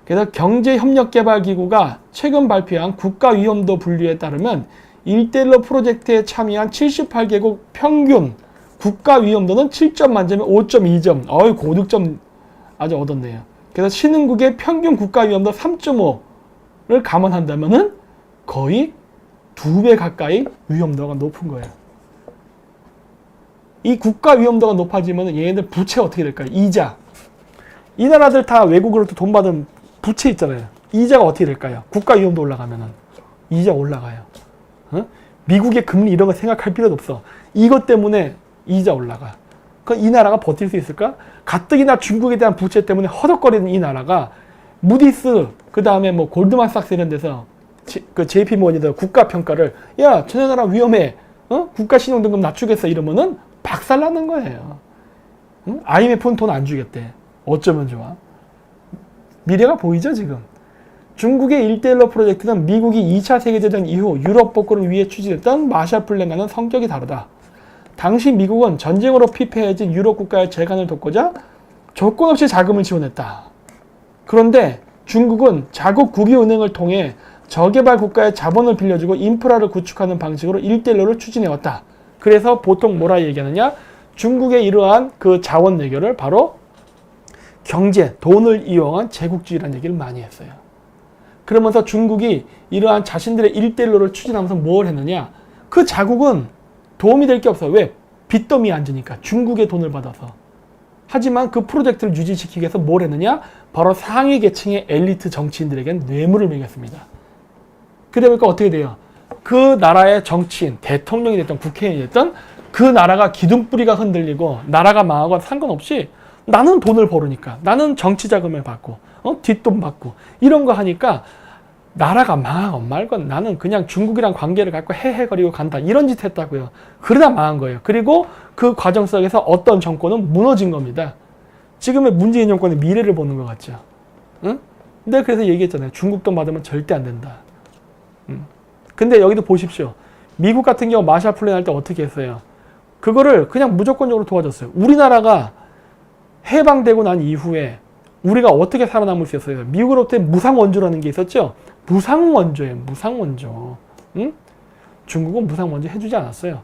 그래서 경제협력개발기구가 최근 발표한 국가위험도 분류에 따르면 1대1로 프로젝트에 참여한 78개국 평균 국가위험도는 7점 만점에 5.2점. 고득점 아주 얻었네요. 그래서 신흥국의 평균 국가위험도 3.5를 감안한다면은 거의 2배 가까이 위험도가 높은 거예요. 이 국가 위험도가 높아지면 얘네들 부채 어떻게 될까요? 이자. 이 나라들 다 외국으로부터 돈 받은 부채 있잖아요. 이자가 어떻게 될까요? 국가 위험도 올라가면은 이자 올라가요. 미국의 금리 이런 거 생각할 필요도 없어. 이것 때문에 이자 올라가. 그럼 이 나라가 버틸 수 있을까? 가뜩이나 중국에 대한 부채 때문에 허덕거리는 이 나라가 무디스 그 다음에 뭐 골드만삭스 이런 데서 그 JP 모건이들 국가 평가를 야, 저 나라 위험해. 국가 신용 등급 낮추겠어 이러면은 박살나는 거예요. IMF는 돈 안 주겠대. 어쩌면 좋아. 미래가 보이죠 지금. 중국의 1대1로 프로젝트는 미국이 2차 세계대전 이후 유럽 복구를 위해 추진했던 마샬 플랜과는 성격이 다르다. 당시 미국은 전쟁으로 피폐해진 유럽 국가의 재간을 돕고자 조건 없이 자금을 지원했다. 그런데 중국은 자국 국유은행을 통해 저개발 국가의 자본을 빌려주고 인프라를 구축하는 방식으로 1대1로를 추진해왔다. 그래서 보통 뭐라 얘기하느냐? 중국의 이러한 그 자원 내교를 바로 경제, 돈을 이용한 제국주의라는 얘기를 많이 했어요. 그러면서 중국이 이러한 자신들의 1대1로를 추진하면서 뭘 했느냐? 그 자국은 도움이 될 게 없어요. 왜? 빚더미에 앉으니까. 중국의 돈을 받아서. 하지만 그 프로젝트를 유지시키기 위해서 뭘 했느냐? 바로 상위 계층의 엘리트 정치인들에겐 뇌물을 매겼습니다. 그러다 보니까 어떻게 돼요? 그 나라의 정치인, 대통령이 됐든 국회의원이 됐든 그 나라가 기둥뿌리가 흔들리고 나라가 망하고 상관없이 나는 돈을 벌으니까 나는 정치 자금을 받고 뒷돈 받고 이런 거 하니까 나라가 망하건 말건 나는 그냥 중국이랑 관계를 갖고 헤헤거리고 간다 이런 짓 했다고요. 그러다 망한 거예요. 그리고 그 과정 속에서 어떤 정권은 무너진 겁니다. 지금의 문재인 정권의 미래를 보는 것 같죠. 응? 근데 그래서 얘기했잖아요. 중국 돈 받으면 절대 안 된다. 근데 여기도 보십시오. 미국 같은 경우 마샬 플랜 할 때 어떻게 했어요? 그거를 그냥 무조건적으로 도와줬어요. 우리나라가 해방되고 난 이후에 우리가 어떻게 살아남을 수 있었어요? 미국으로부터 무상원조라는 게 있었죠? 무상원조예요. 무상원조. 응? 중국은 무상원조 해주지 않았어요.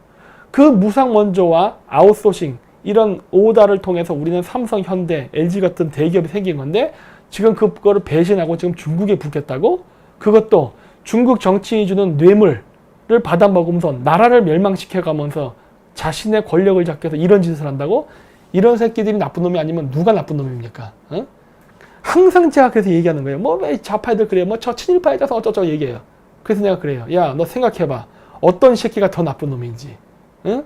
그 무상원조와 아웃소싱 이런 오다를 통해서 우리는 삼성, 현대, LG 같은 대기업이 생긴 건데 지금 그거를 배신하고 지금 중국에 붙겠다고? 그것도 중국 정치인이 주는 뇌물을 받아먹으면서 나라를 멸망시켜가면서 자신의 권력을 잡기 위해서 이런 짓을 한다고? 이런 새끼들이 나쁜 놈이 아니면 누가 나쁜 놈입니까? 어? 항상 제가 그래서 얘기하는 거예요. 뭐 왜 좌파애들 그래요? 뭐 저 친일파에서 어쩌고 얘기해요. 그래서 내가 그래요. 야, 너 생각해봐. 어떤 새끼가 더 나쁜 놈인지. 응?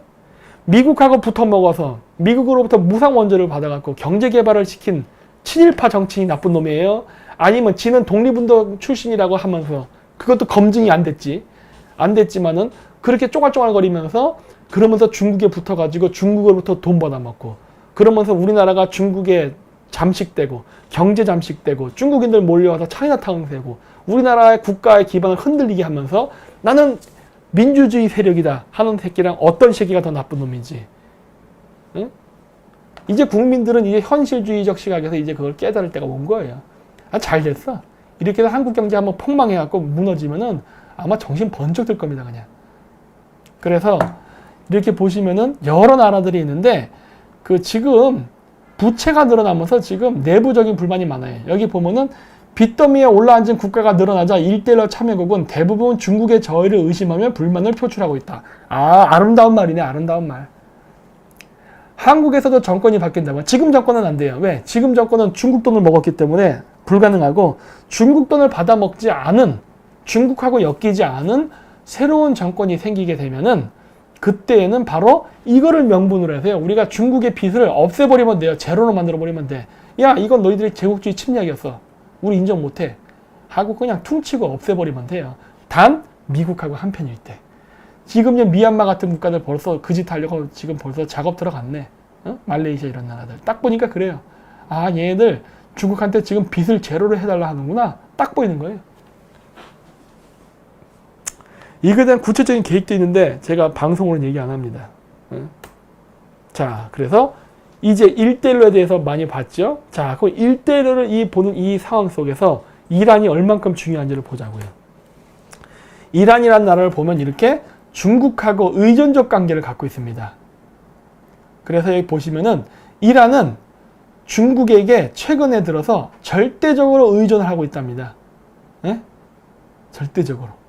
미국하고 붙어먹어서 미국으로부터 무상원조를 받아갖고 경제개발을 시킨 친일파 정치인이 나쁜 놈이에요? 아니면 지는 독립운동 출신이라고 하면서 그것도 검증이 안 됐지. 안 됐지만은 그렇게 쪼갈쪼갈거리면서 그러면서 중국에 붙어가지고 중국으로부터 돈 받아먹고 그러면서 우리나라가 중국에 잠식되고 경제 잠식되고 중국인들 몰려와서 차이나타운 세고 우리나라의 국가의 기반을 흔들리게 하면서 나는 민주주의 세력이다 하는 새끼랑 어떤 새끼가 더 나쁜 놈인지. 응? 이제 국민들은 이제 현실주의적 시각에서 이제 그걸 깨달을 때가 온 거예요. 아, 잘 됐어. 이렇게 해서 한국 경제 한번 폭망해갖고 무너지면은 아마 정신 번쩍 들 겁니다, 그냥. 그래서 이렇게 보시면은 여러 나라들이 있는데 그 지금 부채가 늘어나면서 지금 내부적인 불만이 많아요. 여기 보면은 빚더미에 올라앉은 국가가 늘어나자 일대일러 참여국은 대부분 중국의 저해를 의심하며 불만을 표출하고 있다. 아, 아름다운 말이네, 아름다운 말. 한국에서도 정권이 바뀐다면 지금 정권은 안 돼요. 왜? 지금 정권은 중국 돈을 먹었기 때문에 불가능하고 중국 돈을 받아먹지 않은, 중국하고 엮이지 않은 새로운 정권이 생기게 되면은 그때에는 바로 이거를 명분으로 해서요. 우리가 중국의 빚을 없애버리면 돼요. 제로로 만들어버리면 돼. 야, 이건 너희들의 제국주의 침략이었어. 우리 인정 못해. 하고 그냥 퉁치고 없애버리면 돼요. 단 미국하고 한편일 때. 지금 미얀마 같은 국가들 벌써 그 짓 하려고 지금 벌써 작업 들어갔네. 어? 말레이시아 이런 나라들. 딱 보니까 그래요. 아, 얘네들 중국한테 지금 빚을 제로로 해달라 하는구나. 딱 보이는 거예요. 이거에 대한 구체적인 계획도 있는데 제가 방송으로는 얘기 안 합니다. 자, 그래서 이제 1대1로에 대해서 많이 봤죠. 자, 그럼 1대1을 보는 이 상황 속에서 이란이 얼만큼 중요한지를 보자고요. 이란이라는 나라를 보면 이렇게 중국하고 의존적 관계를 갖고 있습니다. 그래서 여기 보시면은 이란은 중국에게 최근에 들어서 절대적으로 의존을 하고 있답니다. 네? 절대적으로.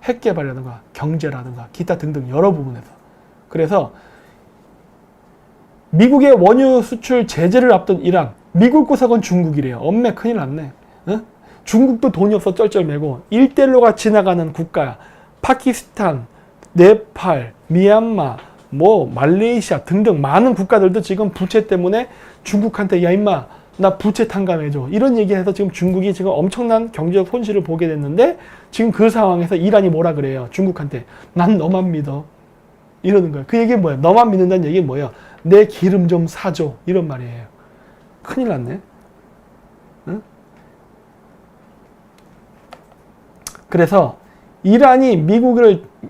핵 개발이라든가 경제라든가 기타 등등 여러 부분에서. 그래서 미국의 원유 수출 제재를 앞둔 이란, 미국 구석은 중국이래요. 엄매 큰일 났네. 어? 중국도 돈이 없어 쩔쩔매고 1대1로가 지나가는 국가, 파키스탄, 네팔, 미얀마, 말레이시아 등등 많은 국가들도 지금 부채 때문에 중국한테 야 임마 나 부채 탕감해줘 이런 얘기해서 지금 중국이 지금 엄청난 경제적 손실을 보게 됐는데 지금 그 상황에서 이란이 뭐라 그래요? 중국한테 난 너만 믿어 이러는 거예요. 그 얘기는 뭐예요? 너만 믿는다는 얘기는 뭐예요? 내 기름 좀 사줘 이런 말이에요. 큰일 났네. 응? 그래서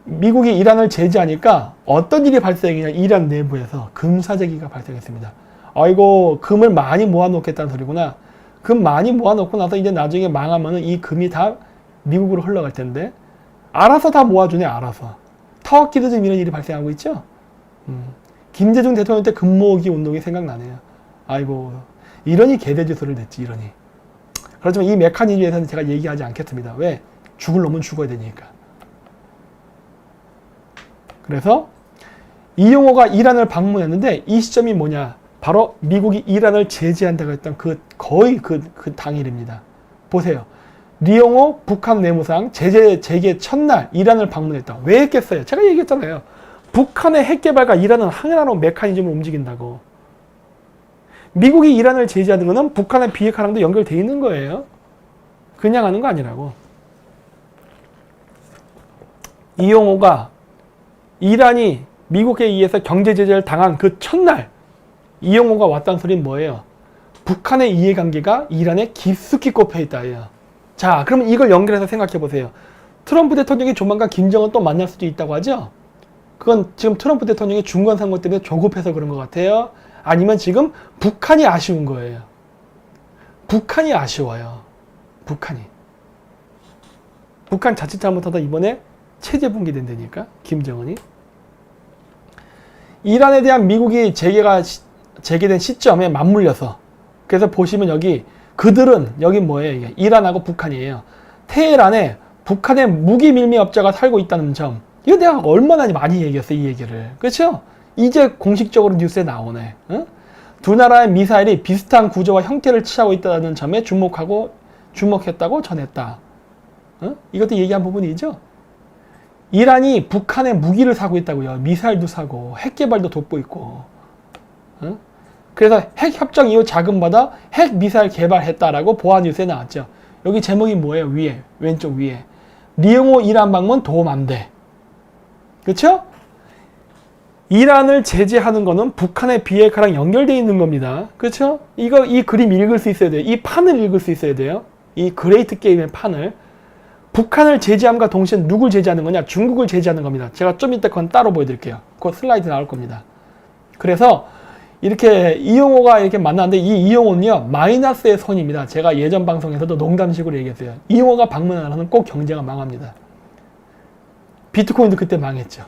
미국이 이란을 제재하니까 어떤 일이 발생했냐? 이란 내부에서 금사재기가 발생했습니다. 아이고, 금을 많이 모아놓겠다는 소리구나. 금 많이 모아놓고 나서 이제 나중에 망하면은 이 금이 다 미국으로 흘러갈 텐데 알아서 다 모아주네. 알아서. 터키드즘 이런 일이 발생하고 있죠. 김대중 대통령 때 금 모으기 운동이 생각나네요. 아이고, 이러니 개돼지소리를 냈지. 이러니. 그렇지만 이 메커니즘에 대해서는 제가 얘기하지 않겠습니다. 왜? 죽을 놈은 죽어야 되니까. 그래서 이용호가 이란을 방문했는데 이 시점이 뭐냐? 바로 미국이 이란을 제재한다고 했던 거의 그 당일입니다. 보세요. 리용호 북한 내무상 제재 재개 첫날 이란을 방문했다. 왜 했겠어요? 제가 얘기했잖아요. 북한의 핵개발과 이란은 하나로 메커니즘을 움직인다고. 미국이 이란을 제재하는 것은 북한의 비핵화랑도 연결되어 있는 거예요. 그냥 하는 거 아니라고. 이용호가 이란이 미국에 의해서 경제 제재를 당한 그 첫날 이용호가 왔다는 소리는 뭐예요? 북한의 이해관계가 이란에 깊숙이 꼽혀 있다예요. 자, 그러면 이걸 연결해서 생각해 보세요. 트럼프 대통령이 조만간 김정은 또 만날 수도 있다고 하죠? 그건 지금 트럼프 대통령이 중간 선거 때문에 조급해서 그런 것 같아요? 아니면 지금 북한이 아쉬운 거예요? 북한이 아쉬워요. 북한 자칫 잘못하다 이번에 체제 붕괴된다니까? 김정은이. 이란에 대한 미국이 재개된 시점에 맞물려서 그래서 보시면 그들은 여기 뭐예요? 이게 이란하고 북한이에요. 테헤란에 북한의 무기 밀매 업자가 살고 있다는 점. 이거 내가 얼마나 많이 얘기했어, 이 얘기를. 그렇죠? 이제 공식적으로 뉴스에 나오네. 응? 두 나라의 미사일이 비슷한 구조와 형태를 취하고 있다는 점에 주목했다고 전했다. 응? 이것도 얘기한 부분이죠. 이란이 북한의 무기를 사고 있다고요. 미사일도 사고 핵 개발도 돕고 있고. 응? 그래서 핵 협정 이후 자금 받아 핵 미사일 개발했다라고 보안 뉴스에 나왔죠. 여기 제목이 뭐예요? 위에, 왼쪽 위에. 리용호 이란 방문 도움 안 돼. 그렇죠? 이란을 제재하는 거는 북한의 비핵화랑 연결되어 있는 겁니다. 그렇죠? 이 그림 읽을 수 있어야 돼요. 이 판을 읽을 수 있어야 돼요. 이 그레이트 게임의 판을. 북한을 제재함과 동시에 누굴 제재하는 거냐? 중국을 제재하는 겁니다. 제가 좀 이따 그건 따로 보여드릴게요. 그 슬라이드 나올 겁니다. 그래서 이렇게 이용호가 이렇게 만났는데 이 이용호는요 마이너스의 선입니다. 제가 예전 방송에서도 농담식으로 얘기했어요. 이용호가 방문하면 꼭 경제가 망합니다. 비트코인도 그때 망했죠.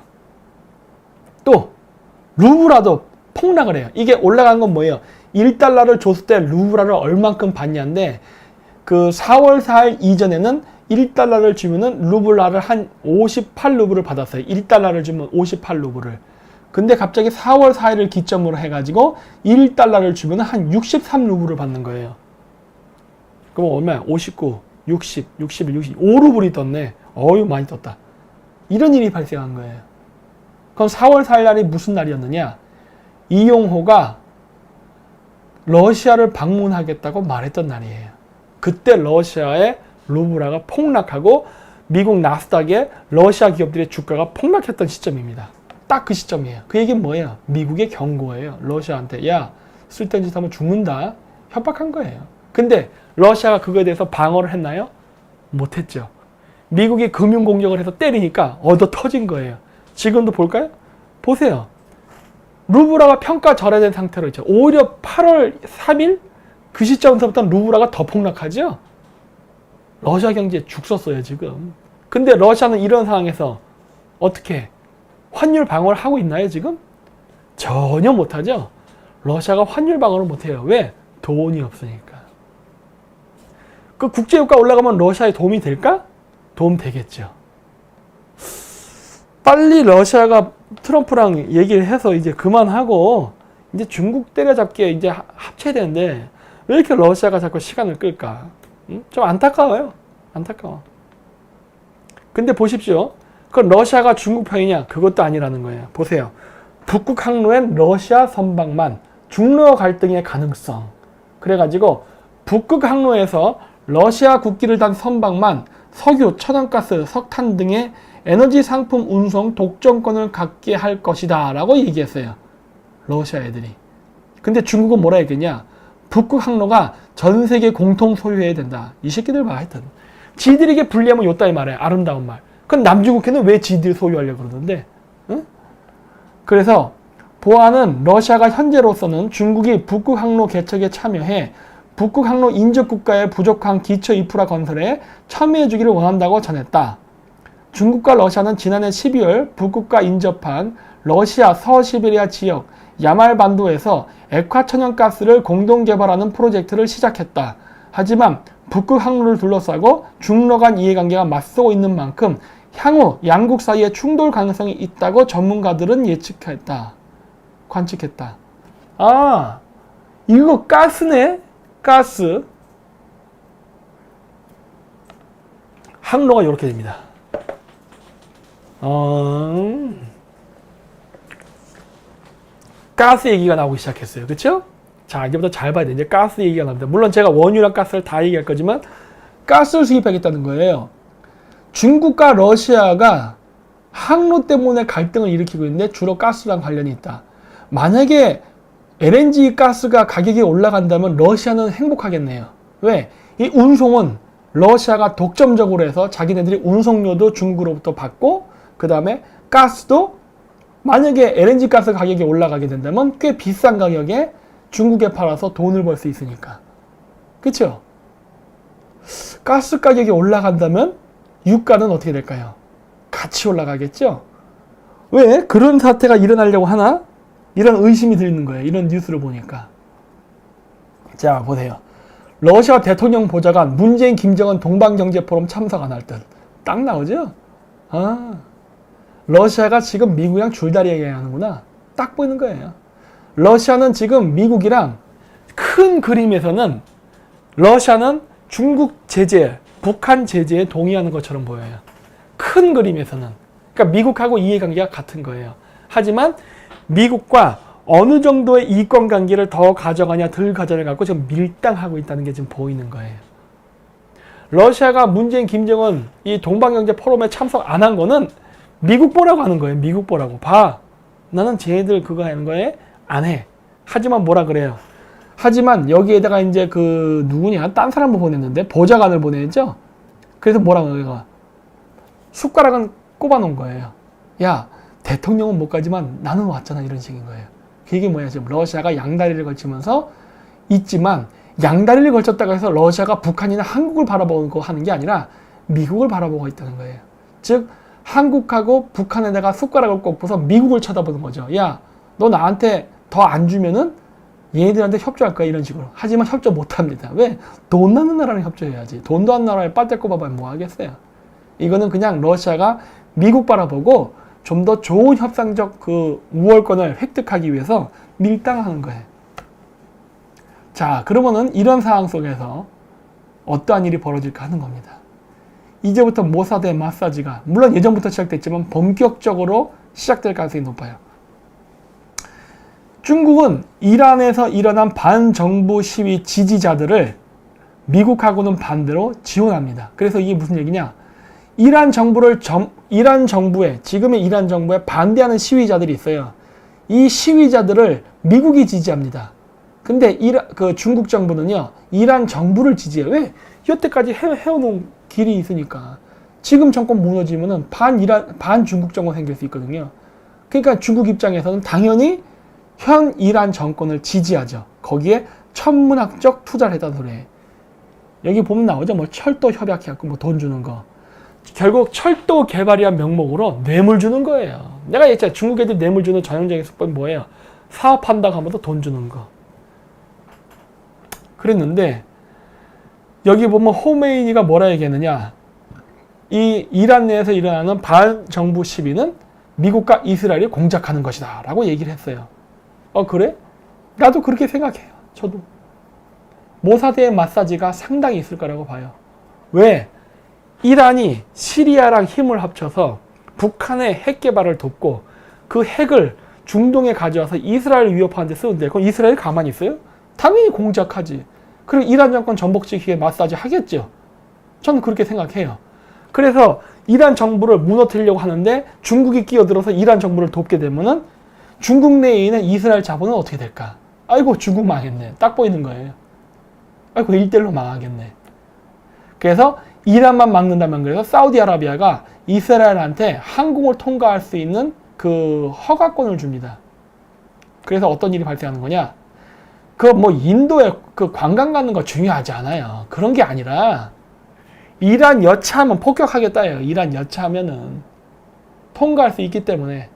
또 루브라도 폭락을 해요. 이게 올라간 건 뭐예요? 1달러를 줬을 때 루브라를 얼만큼 받냐인데 그 4월 4일 이전에는 1달러를 주면은 루블라를 한 58루블을 받았어요. 1달러를 주면 58루블을. 근데 갑자기 4월 4일을 기점으로 해가지고 1달러를 주면 한 63루블을 받는 거예요. 그럼 얼마야? 59, 60, 61, 60, 5루블이 떴네. 어휴, 많이 떴다. 이런 일이 발생한 거예요. 그럼 4월 4일 날이 무슨 날이었느냐? 이용호가 러시아를 방문하겠다고 말했던 날이에요. 그때 러시아의 루블라가 폭락하고 미국 나스닥에 러시아 기업들의 주가가 폭락했던 시점입니다. 딱 그 시점이에요. 그 얘기는 뭐예요? 미국의 경고예요. 러시아한테 야 쓸데없는 짓 하면 죽는다. 협박한 거예요. 근데 러시아가 그거에 대해서 방어를 했나요? 못했죠. 미국이 금융 공격을 해서 때리니까 얻어 터진 거예요. 지금도 볼까요? 보세요. 루블라가 평가 절하된 상태로 있죠. 오히려 8월 3일 그 시점부터 루블라가 더 폭락하죠. 러시아 경제 죽었어요 지금. 근데 러시아는 이런 상황에서 어떻게 환율 방어를 하고 있나요 지금? 전혀 못하죠. 러시아가 환율 방어를 못해요. 왜? 돈이 없으니까. 그 국제유가 올라가면 러시아에 도움이 될까? 도움 되겠죠. 빨리 러시아가 트럼프랑 얘기를 해서 이제 그만하고 이제 중국 때려잡기에 이제 합쳐야 되는데 왜 이렇게 러시아가 자꾸 시간을 끌까? 좀 안타까워요. 안타까워. 근데 보십시오. 그건 러시아가 중국 편이냐? 그것도 아니라는 거예요. 보세요. 북극 항로엔 러시아 선박만 중러 갈등의 가능성. 그래가지고 북극 항로에서 러시아 국기를 단 선박만 석유, 천연가스, 석탄 등의 에너지 상품 운송 독점권을 갖게 할 것이다 라고 얘기했어요. 러시아 애들이. 근데 중국은 뭐라 했겠냐? 북극 항로가 전 세계 공통 소유해야 된다. 이 새끼들 봐 하여튼. 지들에게 불리하면 요따위 말해. 아름다운 말. 그럼 남중국해는 왜 지들 소유하려고 그러는데? 응? 그래서 보안은 러시아가 현재로서는 중국이 북극 항로 개척에 참여해 북극 항로 인접 국가의 부족한 기초 인프라 건설에 참여해 주기를 원한다고 전했다. 중국과 러시아는 지난해 12월 북극과 인접한 러시아 서시베리아 지역 야말반도에서 액화천연가스를 공동 개발하는 프로젝트를 시작했다. 하지만 북극 항로를 둘러싸고 중러 간 이해관계가 맞서고 있는 만큼 향후 양국 사이에 충돌 가능성이 있다고 전문가들은 예측했다. 관측했다. 아, 이거 가스네? 가스. 항로가 이렇게 됩니다. 가스 얘기가 나오기 시작했어요. 그쵸? 자, 이제부터 잘 봐야 돼. 이제 가스 얘기가 나옵니다. 물론 제가 원유랑 가스를 다 얘기할 거지만 가스를 수입하겠다는 거예요. 중국과 러시아가 항로 때문에 갈등을 일으키고 있는데 주로 가스랑 관련이 있다. 만약에 LNG 가스가 가격이 올라간다면 러시아는 행복하겠네요. 왜? 이 운송은 러시아가 독점적으로 해서 자기네들이 운송료도 중국으로부터 받고 그 다음에 가스도 만약에 LNG 가스 가격이 올라가게 된다면 꽤 비싼 가격에 중국에 팔아서 돈을 벌 수 있으니까. 그쵸? 가스 가격이 올라간다면 유가는 어떻게 될까요? 같이 올라가겠죠? 왜? 그런 사태가 일어나려고 하나? 이런 의심이 드는 거예요. 이런 뉴스를 보니까. 자, 보세요. 러시아 대통령 보좌관 문재인, 김정은 동방경제포럼 참석 안 할 듯. 딱 나오죠? 아, 러시아가 지금 미국이랑 줄다리 얘기하는구나. 딱 보이는 거예요. 러시아는 지금 미국이랑 큰 그림에서는 러시아는 중국 제재, 북한 제재에 동의하는 것처럼 보여요. 큰 그림에서는. 그러니까 미국하고 이해관계가 같은 거예요. 하지만 미국과 어느 정도의 이권 관계를 더 가져가냐 덜 가져가냐 갖고 지금 밀당하고 있다는 게 지금 보이는 거예요. 러시아가 문재인, 김정은 이 동방경제 포럼에 참석 안 한 거는 미국 보라고 하는 거예요. 미국 보라고. 봐. 나는 쟤네들 그거 하는 거에 안 해. 하지만 뭐라 그래요. 하지만 여기에다가 이제 그 누구냐 딴 사람을 보냈는데 보좌관을 보냈죠. 그래서 뭐라고 내가 숟가락은 꼽아 놓은 거예요. 야, 대통령은 못 가지만 나는 왔잖아. 이런 식인 거예요. 그게 뭐야? 지금 러시아가 양다리를 걸치면서 있지만 양다리를 걸쳤다고 해서 러시아가 북한이나 한국을 바라보고 하는 게 아니라 미국을 바라보고 있다는 거예요. 즉 한국하고 북한에다가 숟가락을 꽂고서 미국을 쳐다보는 거죠. 야, 너 나한테 더 안 주면은 얘네들한테 협조할 거야, 이런 식으로. 하지만 협조 못 합니다. 왜? 돈 나는 나라랑 협조해야지. 돈도 안 나라에 빠떼 꼽아봐야 뭐 하겠어요. 이거는 그냥 러시아가 미국 바라보고 좀 더 좋은 협상적 그 우월권을 획득하기 위해서 밀당하는 거예요. 자, 그러면은 이런 상황 속에서 어떠한 일이 벌어질까 하는 겁니다. 이제부터 모사드의 마사지가 물론 예전부터 시작됐지만 본격적으로 시작될 가능성이 높아요. 중국은 이란에서 일어난 반정부 시위 지지자들을 미국하고는 반대로 지원합니다. 그래서 이게 무슨 얘기냐? 이란 정부에 지금의 이란 정부에 반대하는 시위자들이 있어요. 이 시위자들을 미국이 지지합니다. 근데 중국 정부는요, 이란 정부를 지지해요. 왜? 여태까지 해오는 길이 있으니까. 지금 정권 무너지면은 반중국 정권 생길 수 있거든요. 그러니까 중국 입장에서는 당연히 현 이란 정권을 지지하죠. 거기에 천문학적 투자를 했다는 소리예요. 여기 보면 나오죠. 뭐 철도 협약해갖고 뭐 돈 주는 거. 결국 철도 개발이란 명목으로 뇌물 주는 거예요. 내가 얘기했잖아. 중국 애들 뇌물 주는 전형적인 수법이 뭐예요? 사업한다고 하면서 돈 주는 거. 그랬는데 여기 보면 호메이니가 뭐라 얘기했느냐? 이 이란 내에서 일어나는 반정부 시위는 미국과 이스라엘이 공작하는 것이다 라고 얘기를 했어요. 그래? 나도 그렇게 생각해요. 저도. 모사드의 마사지가 상당히 있을 거라고 봐요. 왜? 이란이 시리아랑 힘을 합쳐서 북한의 핵 개발을 돕고 그 핵을 중동에 가져와서 이스라엘을 위협하는 데 쓰는데 그럼 이스라엘이 가만히 있어요? 당연히 공작하지. 그리고 이란 정권 전복시키게 마사지 하겠죠. 저는 그렇게 생각해요. 그래서 이란 정부를 무너뜨리려고 하는데 중국이 끼어들어서 이란 정부를 돕게 되면은 중국 내에 있는 이스라엘 자본은 어떻게 될까? 아이고, 중국 망했네. 딱 보이는 거예요. 아이고, 1대1로 망하겠네. 그래서 이란만 막는다면 그래서 사우디아라비아가 이스라엘한테 항공을 통과할 수 있는 그 허가권을 줍니다. 그래서 어떤 일이 발생하는 거냐? 인도에 그 관광 가는 거 중요하지 않아요. 그런 게 아니라 이란 여차하면 폭격하겠다예요. 이란 여차하면은 통과할 수 있기 때문에.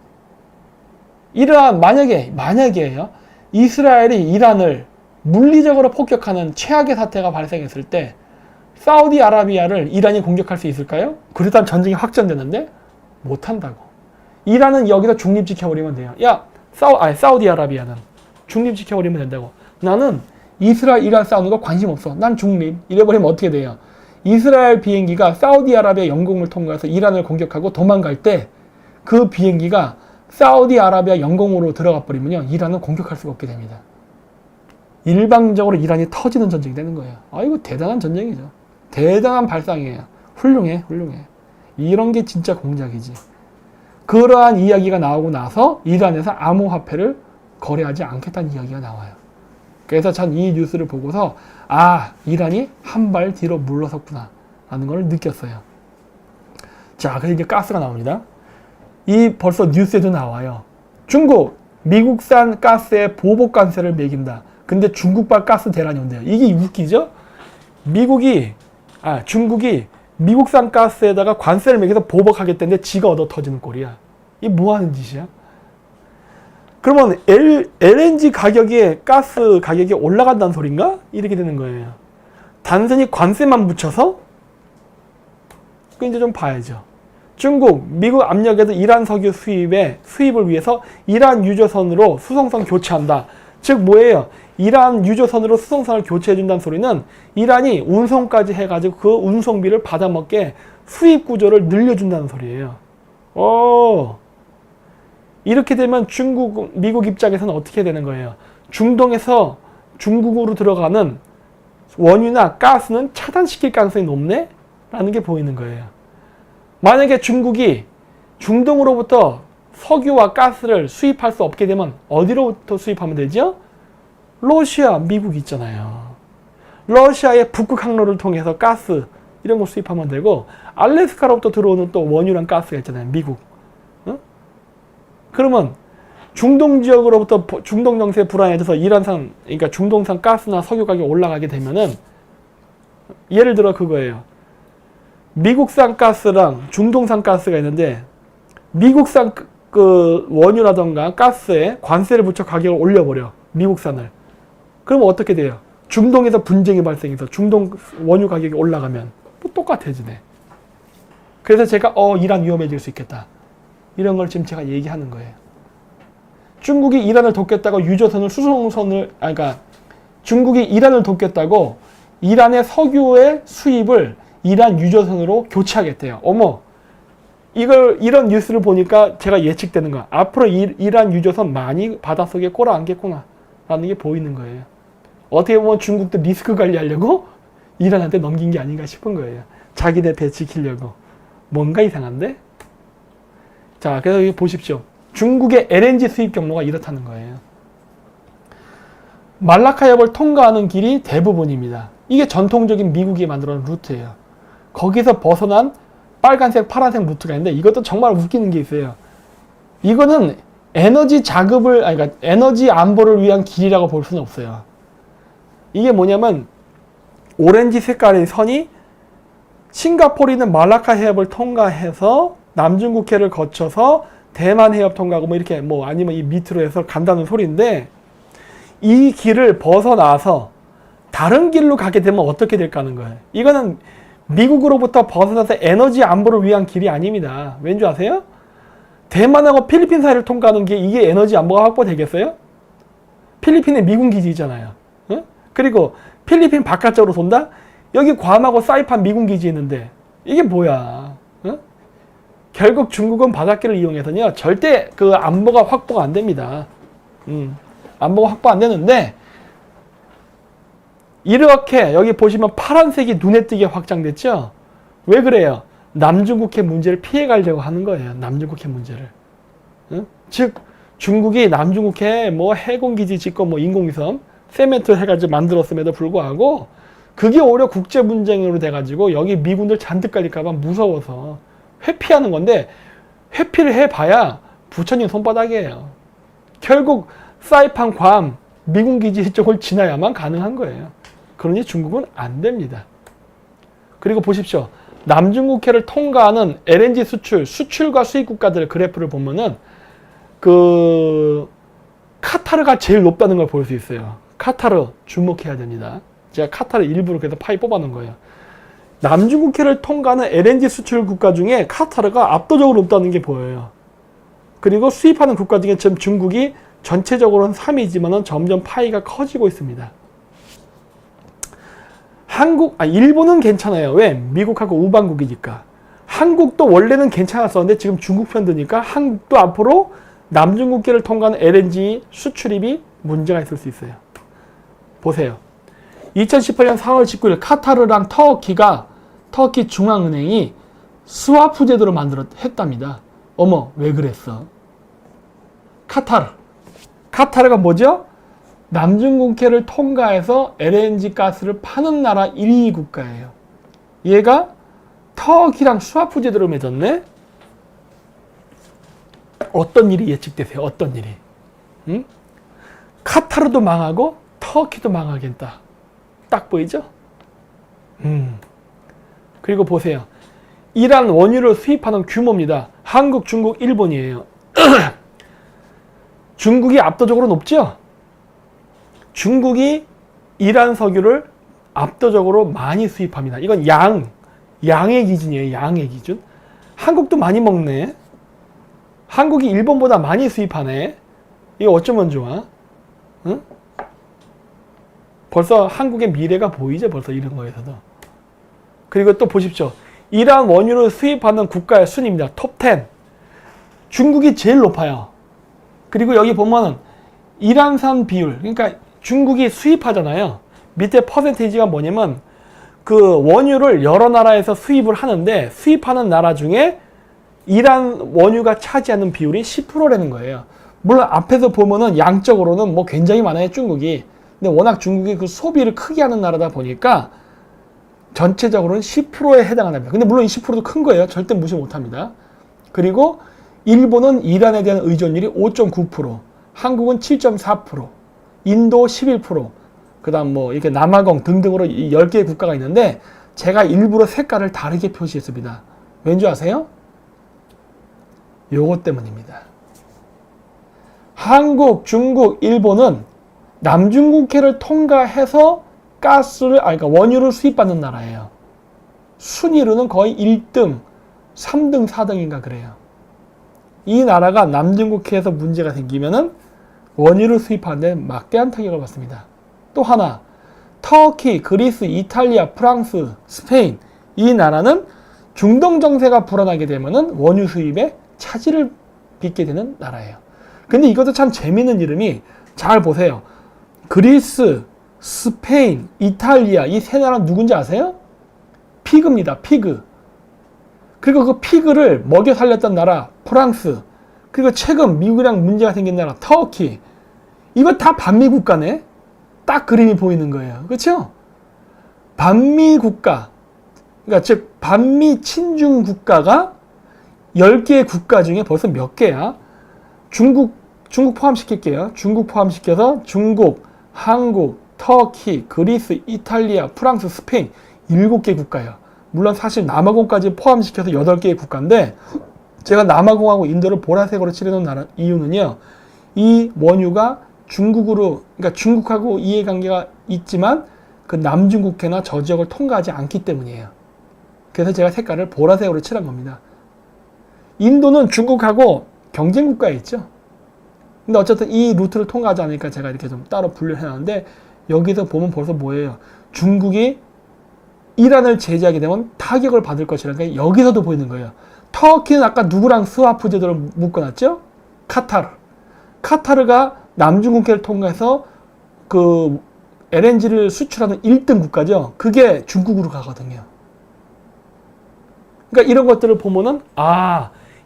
만약에요. 이스라엘이 이란을 물리적으로 폭격하는 최악의 사태가 발생했을 때 사우디아라비아를 이란이 공격할 수 있을까요? 그렇다면 전쟁이 확전되는데 못한다고. 이란은 여기서 중립지켜버리면 돼요. 사우디아라비아는 중립지켜버리면 된다고. 나는 이스라엘 이란 싸우는 거 관심 없어. 난 중립. 이래버리면 어떻게 돼요? 이스라엘 비행기가 사우디아라비아 영공을 통과해서 이란을 공격하고 도망갈 때 그 비행기가 사우디아라비아 영공으로 들어가 버리면요, 이란은 공격할 수가 없게 됩니다. 일방적으로 이란이 터지는 전쟁이 되는 거예요. 이거 대단한 전쟁이죠. 대단한 발상이에요. 훌륭해. 이런 게 진짜 공작이지. 그러한 이야기가 나오고 나서 이란에서 암호화폐를 거래하지 않겠다는 이야기가 나와요. 그래서 전 이 뉴스를 보고서 이란이 한 발 뒤로 물러섰구나 라는 걸 느꼈어요. 자, 그래서 이제 가스가 나옵니다. 벌써 뉴스에도 나와요. 중국, 미국산 가스에 보복관세를 매긴다. 근데 중국발 가스 대란이 온대요. 이게 웃기죠? 중국이 미국산 가스에다가 관세를 매겨서 보복하겠다는데 지가 얻어 터지는 꼴이야. 이게 뭐 하는 짓이야? 그러면 LNG 가스 가격이 올라간다는 소린가? 이렇게 되는 거예요. 단순히 관세만 붙여서? 그 이제 좀 봐야죠. 중국, 미국 압력에도 이란 석유 수입을 위해서 이란 유조선으로 수송선 교체한다. 즉 뭐예요? 이란 유조선으로 수송선을 교체해준다는 소리는 이란이 운송까지 해가지고 그 운송비를 받아먹게 수입 구조를 늘려준다는 소리예요. 이렇게 되면 미국 입장에서는 어떻게 되는 거예요? 중동에서 중국으로 들어가는 원유나 가스는 차단시킬 가능성이 높네? 라는 게 보이는 거예요. 만약에 중국이 중동으로부터 석유와 가스를 수입할 수 없게 되면 어디로부터 수입하면 되죠? 러시아, 미국 있잖아요. 러시아의 북극 항로를 통해서 가스 이런 거 수입하면 되고 알래스카로부터 들어오는 또 원유랑 가스가 있잖아요. 미국. 그러면 중동 지역으로부터 중동 정세 불안해져서 이란산, 그러니까 중동산 가스나 석유 가격이 올라가게 되면은 예를 들어 그거예요. 미국산 가스랑 중동산 가스가 있는데 미국산 그 원유라던가 가스에 관세를 붙여 가격을 올려버려. 미국산을. 그러면 어떻게 돼요? 중동에서 분쟁이 발생해서 중동 원유 가격이 올라가면 뭐 똑같아지네. 그래서 제가 이란 위험해질 수 있겠다. 이런 걸 지금 제가 얘기하는 거예요. 중국이 이란을 돕겠다고 유조선을 수송선을 그러니까 중국이 이란을 돕겠다고 이란의 석유의 수입을 이란 유조선으로 교체하겠대요. 어머, 이런 뉴스를 보니까 제가 예측되는 거야. 앞으로 이란 유조선 많이 바닷속에 꼬라앉겠구나 라는 게 보이는 거예요. 어떻게 보면 중국도 리스크 관리하려고 이란한테 넘긴 게 아닌가 싶은 거예요. 자기네 배 지키려고. 뭔가 이상한데? 자, 그래서 여기 보십시오. 중국의 LNG 수입 경로가 이렇다는 거예요. 말라카 해협을 통과하는 길이 대부분입니다. 이게 전통적인 미국이 만들어놓은 루트예요. 거기서 벗어난 빨간색, 파란색 루트가 있는데 이것도 정말 웃기는 게 있어요. 이거는 에너지 자급을, 그러니까 에너지 안보를 위한 길이라고 볼 수는 없어요. 이게 뭐냐면 오렌지 색깔의 선이 싱가포르 있는 말라카 해협을 통과해서 남중국해를 거쳐서 대만 해협 통과하고 뭐 이렇게 뭐 아니면 이 밑으로 해서 간다는 소리인데 이 길을 벗어나서 다른 길로 가게 되면 어떻게 될까 하는 거예요. 이거는 미국으로부터 벗어나서 에너지 안보를 위한 길이 아닙니다. 왠지 아세요? 대만하고 필리핀 사이를 통과하는 게 이게 에너지 안보가 확보되겠어요? 필리핀에 미군 기지잖아요. 어? 그리고 필리핀 바깥쪽으로 돈다? 여기 괌하고 사이판 미군 기지 있는데 이게 뭐야? 어? 결국 중국은 바닷길을 이용해서는요 절대 그 안보가 확보가 안 됩니다. 안보가 확보 안 되는데 이렇게 여기 보시면 파란색이 눈에 띄게 확장됐죠? 왜 그래요? 남중국해 문제를 피해가려고 하는 거예요. 남중국해 문제를. 응? 즉 중국이 남중국해 뭐 해군기지 짓고 뭐 인공위성 세멘트 해가지고 만들었음에도 불구하고 그게 오히려 국제 분쟁으로 돼가지고 여기 미군들 잔뜩 깔릴까봐 무서워서 회피하는 건데 회피를 해봐야 부처님 손바닥이에요. 결국 사이판, 괌, 미군기지 쪽을 지나야만 가능한 거예요. 그러니 중국은 안 됩니다. 그리고 보십시오. 남중국해를 통과하는 LNG 수출과 수입 국가들의 그래프를 보면은 카타르가 제일 높다는 걸 볼 수 있어요. 카타르 주목해야 됩니다. 제가 카타르 일부러 그래서 파이 뽑아놓은 거예요. 남중국해를 통과하는 LNG 수출 국가 중에 카타르가 압도적으로 높다는 게 보여요. 그리고 수입하는 국가 중에 지금 중국이 전체적으로는 3위지만은 점점 파이가 커지고 있습니다. 일본은 괜찮아요. 왜? 미국하고 우방국이니까. 한국도 원래는 괜찮았었는데 지금 중국 편 드니까 한국도 앞으로 남중국해를 통과하는 LNG 수출입이 문제가 있을 수 있어요. 보세요. 2018년 4월 19일 카타르랑 터키 중앙은행이 스와프 제도를 했답니다. 어머, 왜 그랬어? 카타르가 뭐죠? 남중국해를 통과해서 LNG 가스를 파는 나라 1위 국가예요. 얘가 터키랑 스와프 제도를 맺었네? 어떤 일이 예측되세요? 어떤 일이? 응? 카타르도 망하고 터키도 망하겠다. 딱 보이죠? 그리고 보세요. 이란 원유를 수입하는 규모입니다. 한국, 중국, 일본이에요. 중국이 압도적으로 높죠? 중국이 이란 석유를 압도적으로 많이 수입합니다. 이건 양의 기준이에요. 양의 기준. 한국도 많이 먹네. 한국이 일본보다 많이 수입하네. 이거 어쩌면 좋아? 응? 벌써 한국의 미래가 보이죠? 벌써 이런 거에서도. 그리고 또 보십시오. 이란 원유를 수입하는 국가의 순위입니다. 톱 10. 중국이 제일 높아요. 그리고 여기 보면은 이란산 비율, 그러니까 중국이 수입하잖아요. 밑에 퍼센테이지가 뭐냐면 그 원유를 여러 나라에서 수입을 하는데 수입하는 나라 중에 이란 원유가 차지하는 비율이 10%라는 거예요. 물론 앞에서 보면은 양적으로는 뭐 굉장히 많아요, 중국이. 근데 워낙 중국이 그 소비를 크게 하는 나라다 보니까 전체적으로는 10%에 해당한답니다. 근데 물론 이 10%도 큰 거예요. 절대 무시 못 합니다. 그리고 일본은 이란에 대한 의존율이 5.9%, 한국은 7.4%, 인도 11%, 그 다음 뭐 이렇게 남아공 등등으로 10개의 국가가 있는데 제가 일부러 색깔을 다르게 표시했습니다. 왠지 아세요? 요것 때문입니다. 한국, 중국, 일본은 남중국해를 통과해서 그러니까 원유를 수입받는 나라예요. 순위로는 거의 1등, 3등, 4등인가 그래요. 이 나라가 남중국해에서 문제가 생기면은 원유를 수입하는데 막대한 타격을 받습니다. 또 하나, 터키, 그리스, 이탈리아, 프랑스, 스페인 이 나라는 중동 정세가 불안하게 되면은 원유 수입에 차질을 빚게 되는 나라예요. 근데 이것도 참 재밌는 이름이 잘 보세요. 그리스, 스페인, 이탈리아 이 세 나라는 누군지 아세요? 피그입니다. 피그. 그리고 그 피그를 먹여 살렸던 나라 프랑스, 그리고 최근 미국이랑 문제가 생긴 나라 터키, 이거 다 반미 국가네. 딱 그림이 보이는 거예요. 그렇죠? 반미 국가, 그러니까 즉 반미 친중 국가가 10개의 국가 중에 벌써 몇 개야? 중국 포함시킬게요. 중국 포함시켜서 중국, 한국, 터키, 그리스, 이탈리아, 프랑스, 스페인 7개 국가예요. 물론 사실 남아공까지 포함시켜서 8개의 국가인데 제가 남아공하고 인도를 보라색으로 칠해놓은 이유는요. 이 원유가 그러니까 중국하고 이해관계가 있지만 그 남중국해나 저 지역을 통과하지 않기 때문이에요. 그래서 제가 색깔을 보라색으로 칠한 겁니다. 인도는 중국하고 경쟁국가에 있죠. 근데 어쨌든 이 루트를 통과하지 않으니까 제가 이렇게 좀 따로 분류를 해놨는데 여기서 보면 벌써 뭐예요? 중국이 이란을 제재하게 되면 타격을 받을 것이라는 게 여기서도 보이는 거예요. 터키는 아까 누구랑 스와프 제도를 묶어놨죠? 카타르가 남중국해를 통해서 그 LNG를 수출하는 1등 국가죠. 그게 중국으로 가거든요. 그러니까 이런 것들을 보면은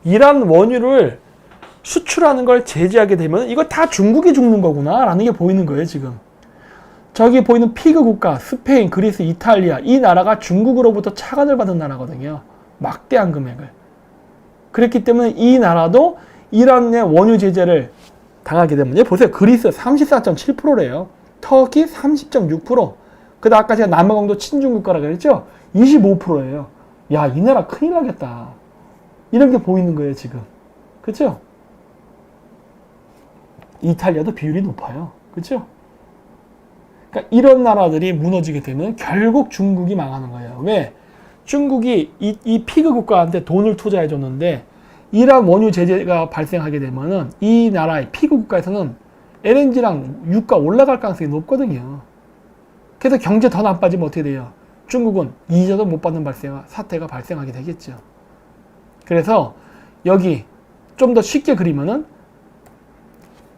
이란 원유를 수출하는 걸 제재하게 되면 이거 다 중국이 죽는 거구나 라는 게 보이는 거예요. 지금 저기 보이는 피그 국가 스페인, 그리스, 이탈리아 이 나라가 중국으로부터 차관을 받은 나라거든요. 막대한 금액을. 그랬기 때문에 이 나라도 이란의 원유 제재를 당하게 되면 보세요. 그리스 34.7%래요. 터키 30.6%. 그다음 아까 제가 남아공도 친중국가라고 그랬죠? 25%예요. 야, 이 나라 큰일 나겠다. 이런 게 보이는 거예요, 지금. 그렇죠? 이탈리아도 비율이 높아요. 그렇죠? 그러니까 이런 나라들이 무너지게 되면 결국 중국이 망하는 거예요. 왜? 중국이 이 피그 국가한테 돈을 투자해 줬는데 이란 원유 제재가 발생하게 되면은 이 나라의 피그 국가에서는 LNG랑 유가 올라갈 가능성이 높거든요. 그래서 경제 더 나빠지면 어떻게 돼요? 중국은 이자도 못 받는 사태가 발생하게 되겠죠. 그래서 여기 좀 더 쉽게 그리면은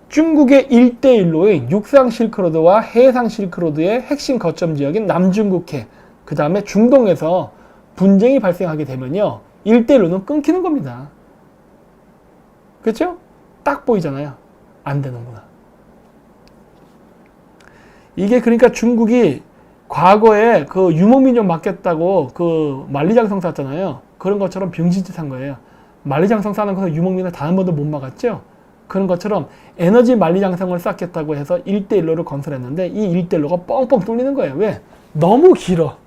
중국의 1대1로의 육상 실크로드와 해상 실크로드의 핵심 거점 지역인 남중국해, 그 다음에 중동에서 분쟁이 발생하게 되면요. 1대1로는 끊기는 겁니다. 그렇죠? 딱 보이잖아요. 안 되는구나. 이게 그러니까 중국이 과거에 그 유목민족 맡겼다고 그 만리장성 쐈잖아요. 그런 것처럼 병신짓 한 거예요. 만리장성 쏴는 것을 유목민을 단 한 번도 못 막았죠? 그런 것처럼 에너지 만리장성을 쌓겠다고 해서 1대1로를 건설했는데 이 1대1로가 뻥뻥 뚫리는 거예요. 왜? 너무 길어.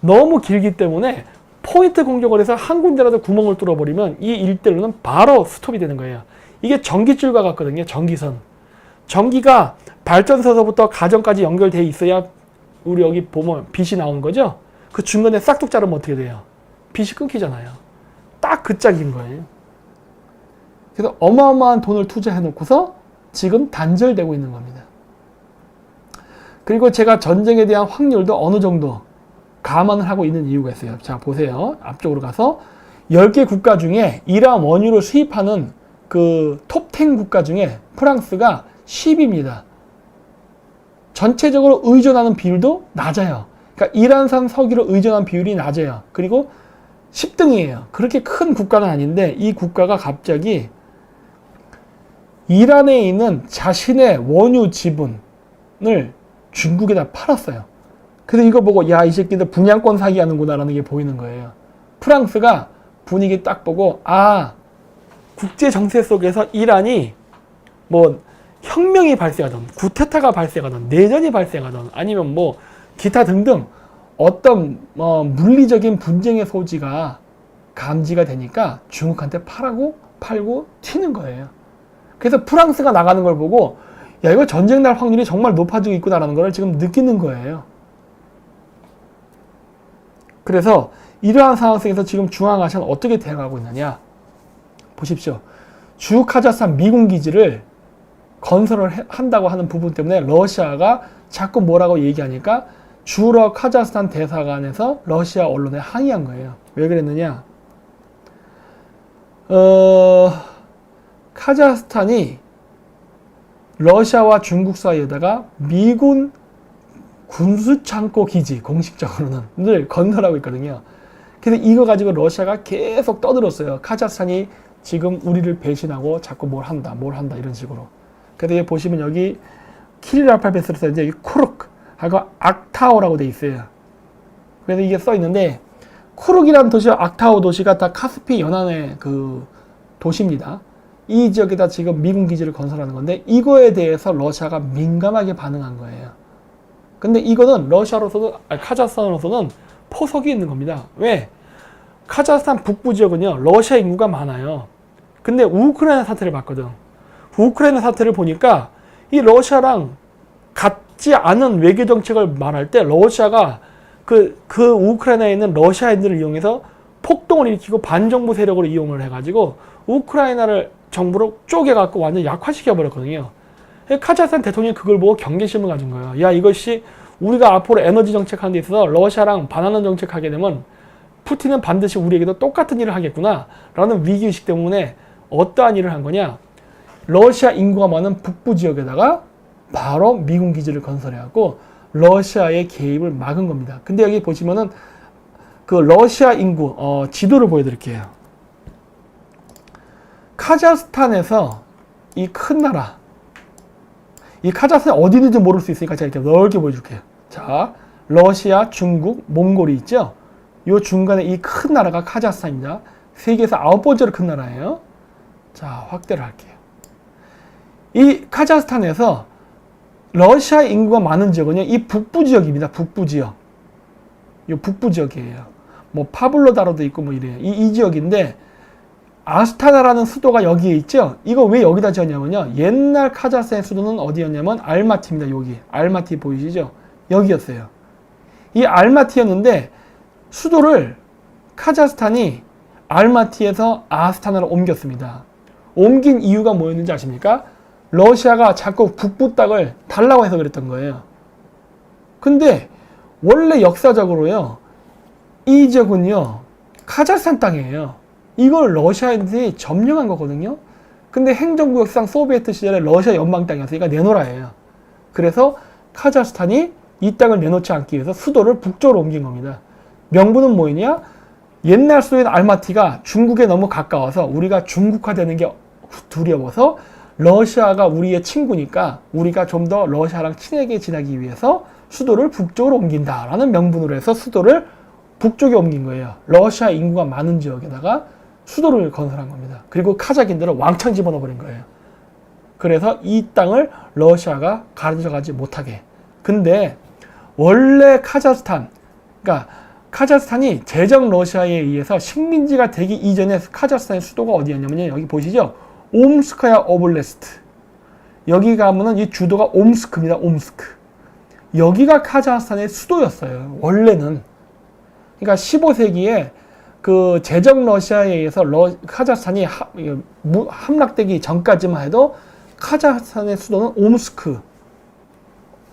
너무 길기 때문에 포인트 공격을 해서 한 군데라도 구멍을 뚫어버리면 이 1대1로는 바로 스톱이 되는 거예요. 이게 전기줄과 같거든요. 전기선. 전기가 발전소서부터 가정까지 연결되어 있어야 우리 여기 보면 빛이 나오는 거죠. 그 중간에 싹둑 자르면 어떻게 돼요? 빛이 끊기잖아요. 딱 그 짝인 거예요. 그래서 어마어마한 돈을 투자해 놓고서 지금 단절되고 있는 겁니다. 그리고 제가 전쟁에 대한 확률도 어느 정도 감안을 하고 있는 이유가 있어요. 자, 보세요. 앞쪽으로 가서 10개 국가 중에 이란 원유를 수입하는 그 톱 10 국가 중에 프랑스가 10입니다. 전체적으로 의존하는 비율도 낮아요. 그러니까 이란산 석유를 의존한 비율이 낮아요. 그리고 10등이에요. 그렇게 큰 국가는 아닌데 이 국가가 갑자기 이란에 있는 자신의 원유 지분을 중국에다 팔았어요. 그래서 이거 보고 야, 이 새끼들 분양권 사기하는구나 라는 게 보이는 거예요. 프랑스가 분위기 딱 보고 국제 정세 속에서 이란이 뭐 혁명이 발생하던, 쿠데타가 발생하던, 내전이 발생하던, 아니면 뭐 기타 등등 어떤 물리적인 분쟁의 소지가 감지가 되니까 중국한테 팔고 튀는 거예요. 그래서 프랑스가 나가는 걸 보고 야, 이거 전쟁 날 확률이 정말 높아지고 있구나라는 걸 지금 느끼는 거예요. 그래서 이러한 상황 속에서 지금 중앙아시아는 어떻게 대응하고 있느냐 보십시오. 주 카자흐스탄 미군 기지를 건설을 한다고 하는 부분 때문에 러시아가 자꾸 뭐라고 얘기하니까 주러 카자흐스탄 대사관에서 러시아 언론에 항의한 거예요. 왜 그랬느냐? 카자흐스탄이 러시아와 중국 사이에다가 미군 군수창고 기지, 공식적으로는 늘 건설하고 있거든요. 그래서 이거 가지고 러시아가 계속 떠들었어요. 카자흐스탄이 지금 우리를 배신하고 자꾸 뭘 한다 이런 식으로. 그래서 여기 보시면 여기 키릴 알파벳으로 써 이제 쿠룩 하고 악타오라고 돼 있어요. 그래서 이게 써 있는데 쿠룩이라는 도시와 악타오 도시가 다 카스피 연안의 그 도시입니다. 이 지역에다 지금 미군 기지를 건설하는 건데 이거에 대해서 러시아가 민감하게 반응한 거예요. 근데 이거는 카자흐스탄으로서는 포석이 있는 겁니다. 왜? 카자흐스탄 북부 지역은요, 러시아 인구가 많아요. 근데 우크라이나 사태를 봤거든. 우크라이나 사태를 보니까 이 러시아랑 같지 않은 외교 정책을 말할 때 러시아가 그 우크라이나에 있는 러시아인들을 이용해서 폭동을 일으키고 반정부 세력으로 이용을 해가지고 우크라이나를 정부로 쪼개갖고 완전 약화시켜버렸거든요. 카자흐스탄 대통령이 그걸 보고 경계심을 가진 거예요. 야, 이것이 우리가 앞으로 에너지 정책하는 데 있어서 러시아랑 반하는 정책하게 되면 푸틴은 반드시 우리에게도 똑같은 일을 하겠구나 라는 위기의식 때문에 어떠한 일을 한 거냐, 러시아 인구가 많은 북부 지역에다가 바로 미군 기지를 건설해갖고 러시아의 개입을 막은 겁니다. 근데 여기 보시면은 그 러시아 인구 지도를 보여드릴게요. 카자흐스탄에서 이 큰 나라, 이 카자흐스탄이 어디 있는지 모를 수 있으니까 제가 이렇게 넓게 보여줄게요. 자, 러시아, 중국, 몽골이 있죠? 이 중간에 이 큰 나라가 카자흐스탄입니다. 세계에서 9번째로 큰 나라예요. 자, 확대를 할게요. 이 카자흐스탄에서 러시아 인구가 많은 지역은요, 이 북부 지역입니다. 북부 지역. 이 북부 지역이에요. 뭐 파블로다로도 있고 뭐 이래요. 이 지역인데 아스타나라는 수도가 여기에 있죠. 이거 왜 여기다 지었냐면요, 옛날 카자흐스탄의 수도는 어디였냐면 알마티입니다. 여기 알마티 보이시죠? 여기였어요. 이 알마티였는데 수도를 카자흐스탄이 알마티에서 아스타나로 옮겼습니다. 옮긴 이유가 뭐였는지 아십니까? 러시아가 자꾸 북부 땅을 달라고 해서 그랬던 거예요. 근데 원래 역사적으로요, 이 지역은요 카자흐스탄 땅이에요. 이걸 러시아인들이 점령한 거거든요. 근데 행정구역상 소비에트 시절에 러시아 연방 땅이었으니까 내놓으라예요. 그래서 카자흐스탄이 이 땅을 내놓지 않기 위해서 수도를 북쪽으로 옮긴 겁니다. 명분은 뭐였냐? 옛날 수도인 알마티가 중국에 너무 가까워서 우리가 중국화되는 게 두려워서 러시아가 우리의 친구니까 우리가 좀 더 러시아랑 친하게 지내기 위해서 수도를 북쪽으로 옮긴다라는 명분으로 해서 수도를 북쪽에 옮긴 거예요. 러시아 인구가 많은 지역에다가 수도를 건설한 겁니다. 그리고 카자흐인들은 왕창 집어넣어버린 거예요. 그래서 이 땅을 러시아가 가져가지 못하게. 근데 원래 그러니까 카자흐스탄이 제정 러시아에 의해서 식민지가 되기 이전에 카자흐스탄의 수도가 어디였냐면요, 여기 보시죠? 옴스크야 오블레스트. 여기 가면은 이 주도가 옴스크입니다. 옴스크. 여기가 카자흐스탄의 수도였어요. 원래는. 그러니까 15세기에 그 제정 러시아에 의해서 카자흐스탄이 함락되기 전까지만 해도 카자흐스탄의 수도는 옴스크.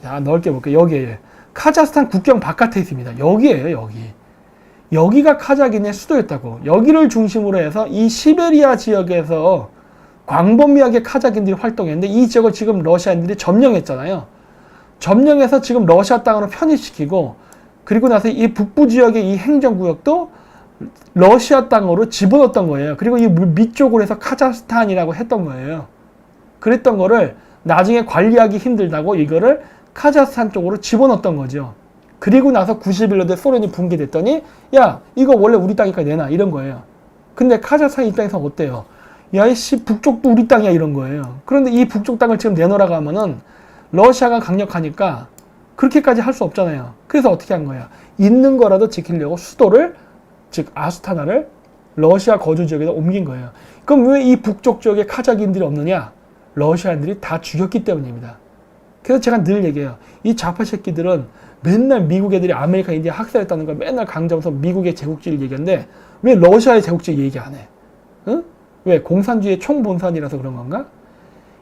자, 넓게 볼게요. 여기에 카자흐스탄 국경 바깥에 있습니다. 여기에요, 여기. 여기가 카자흐인의 수도였다고. 여기를 중심으로 해서 이 시베리아 지역에서 광범위하게 카자흐인들이 활동했는데 이 지역을 지금 러시아인들이 점령했잖아요. 점령해서 지금 러시아 땅으로 편입시키고, 그리고 나서 이 북부 지역의 이 행정구역도 러시아 땅으로 집어넣었던 거예요. 그리고 이 밑쪽으로 해서 카자흐스탄이라고 했던 거예요. 그랬던 거를 나중에 관리하기 힘들다고 이거를 카자흐스탄 쪽으로 집어넣었던 거죠. 그리고 나서 91년도에 소련이 붕괴됐더니 야, 이거 원래 우리 땅이니까 내놔, 이런 거예요. 근데 카자흐스탄 입장에서 어때요? 야이씨 북쪽도 우리 땅이야 이런 거예요. 그런데 이 북쪽 땅을 지금 내놓으라고 하면은 러시아가 강력하니까 그렇게까지 할 수 없잖아요. 그래서 어떻게 한 거야? 있는 거라도 지키려고 수도를, 즉 아스타나를 러시아 거주 지역에다 옮긴 거예요. 그럼 왜 이 북쪽 지역에 카자흐인들이 없느냐? 러시아인들이 다 죽였기 때문입니다. 그래서 제가 늘 얘기해요. 이 좌파 새끼들은 맨날 미국 애들이 아메리카 인디아 학살했다는 걸 맨날 강조하면서 미국의 제국주의를 얘기하는데 왜 러시아의 제국주의 얘기 안 해? 응? 왜? 공산주의의 총본산이라서 그런 건가?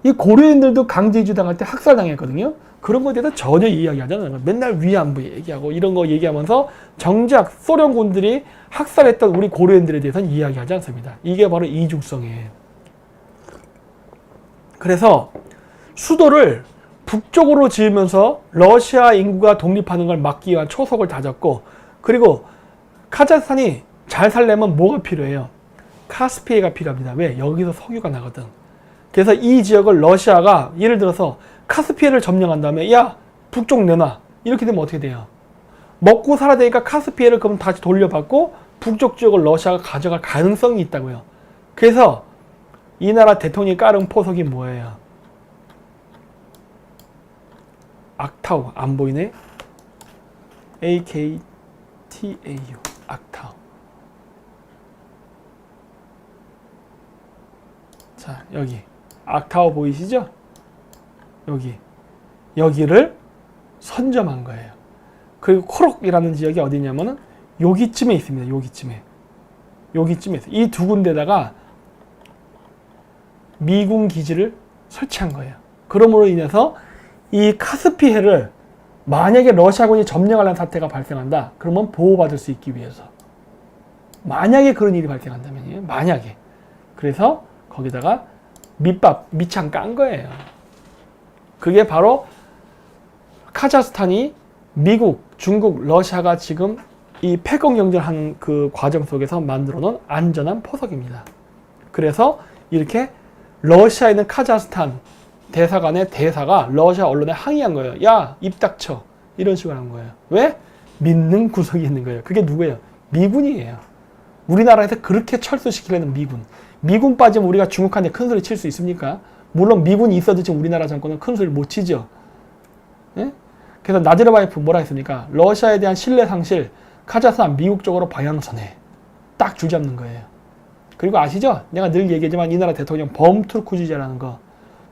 이 고려인들도 강제이주 당할 때 학살당했거든요. 그런 거에 대해서 전혀 이야기하지 않아요. 맨날 위안부 얘기하고 이런 거 얘기하면서 정작 소련군들이 학살했던 우리 고려인들에 대해서는 이야기하지 않습니다. 이게 바로 이중성이에요. 그래서 수도를 북쪽으로 지으면서 러시아 인구가 독립하는 걸 막기 위한 초석을 다졌고, 그리고 카자흐스탄이 잘 살려면 뭐가 필요해요? 카스피해가 필요합니다. 왜? 여기서 석유가 나거든. 그래서 이 지역을 러시아가 예를 들어서 카스피해를 점령한 다음에 야 북쪽 내놔 이렇게 되면 어떻게 돼요? 먹고 살아야 되니까 카스피해를 그럼 다시 돌려받고 북쪽 지역을 러시아가 가져갈 가능성이 있다고요. 그래서 이 나라 대통령이 깔은 포석이 뭐예요? 악타우. 안 보이네? AKTAU 악타우. 자, 여기 악타워 보이시죠? 여기를 선점한 거예요. 그리고 코록이라는 지역이 어디냐면은 여기쯤에 있습니다. 여기쯤에 있어요. 이 두 군데다가 미군 기지를 설치한 거예요. 그러므로 인해서 이 카스피해를 만약에 러시아군이 점령하려는 사태가 발생한다. 그러면 보호받을 수 있기 위해서. 만약에 그런 일이 발생한다면요. 만약에. 그래서 거기다가 밑창 깐 거예요. 그게 바로 카자흐스탄이 미국, 중국, 러시아가 지금 이 패권 경쟁하는 그 과정 속에서 만들어 놓은 안전한 포석입니다. 그래서 이렇게 러시아에 있는 카자흐스탄 대사관의 대사가 러시아 언론에 항의한 거예요. 야, 입 닥쳐. 이런 식으로 한 거예요. 왜? 믿는 구석이 있는 거예요. 그게 누구예요? 미군이에요. 우리나라에서 그렇게 철수시키려는 미군. 미군 빠지면 우리가 중국한테 큰 소리 칠 수 있습니까? 물론 미군이 있어도 지금 우리나라 정권은 큰 소리 못 치죠. 예? 그래서 나제르바예프 뭐라 했습니까? 러시아에 대한 신뢰 상실, 카자흐스탄 미국 쪽으로 방향선에 딱 줄잡는 거예요. 그리고 아시죠? 내가 늘 얘기하지만 이 나라 대통령 범투르크주의자라는 거.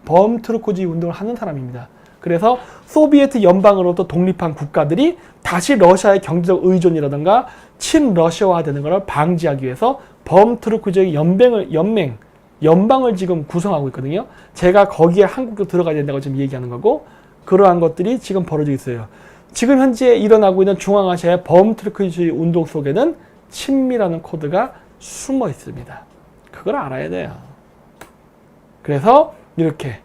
범투르크주의 운동을 하는 사람입니다. 그래서 소비에트 연방으로부터 독립한 국가들이 다시 러시아의 경제적 의존이라든가 친러시아화되는 것을 방지하기 위해서 범투르크주의 연방을 지금 구성하고 있거든요. 제가 거기에 한국도 들어가야 된다고 지금 얘기하는 거고, 그러한 것들이 지금 벌어지고 있어요. 지금 현재 일어나고 있는 중앙아시아의 범투르크주의 운동 속에는 친미라는 코드가 숨어 있습니다. 그걸 알아야 돼요. 그래서 이렇게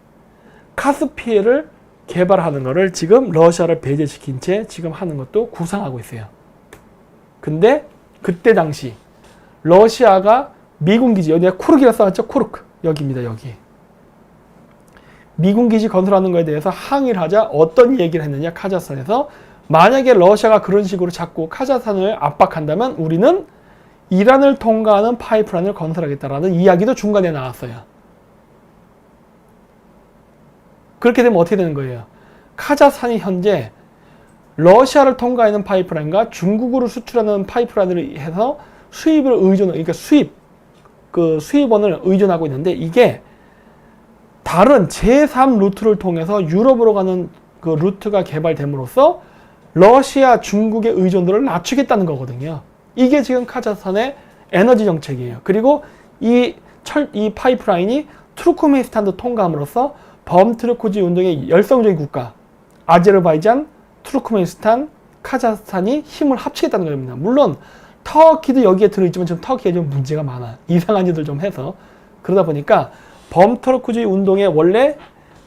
카스피해를 개발하는 것을 지금 러시아를 배제시킨 채 지금 하는 것도 구상하고 있어요. 근데 그때 당시 러시아가 미군 기지, 여기 내가 쿠르크이라고 써놨죠? 쿠르크. 여기입니다, 여기. 미군 기지 건설하는 것에 대해서 항의를 하자 어떤 얘기를 했느냐, 카자흐스탄에서. 만약에 러시아가 그런 식으로 자꾸 카자흐스탄을 압박한다면 우리는 이란을 통과하는 파이프라인을 건설하겠다라는 이야기도 중간에 나왔어요. 그렇게 되면 어떻게 되는 거예요? 카자흐스탄이 현재 러시아를 통과하는 파이프라인과 중국으로 수출하는 파이프라인을 해서 그러니까 수입원을 의존하고 있는데, 이게 다른 제3 루트를 통해서 유럽으로 가는 그 루트가 개발됨으로써 러시아, 중국의 의존도를 낮추겠다는 거거든요. 이게 지금 카자흐스탄의 에너지 정책이에요. 그리고 이 파이프라인이 투르크메니스탄도 통과함으로써 범투르크주의 운동의 열성적인 국가 아제르바이잔, 투르크메니스탄, 카자흐스탄이 힘을 합치겠다는 겁니다. 물론 터키도 여기에 들어있지만 지금 터키에 좀 문제가 많아. 이상한 짓을 좀 해서. 그러다 보니까 범투르크주의 운동의 원래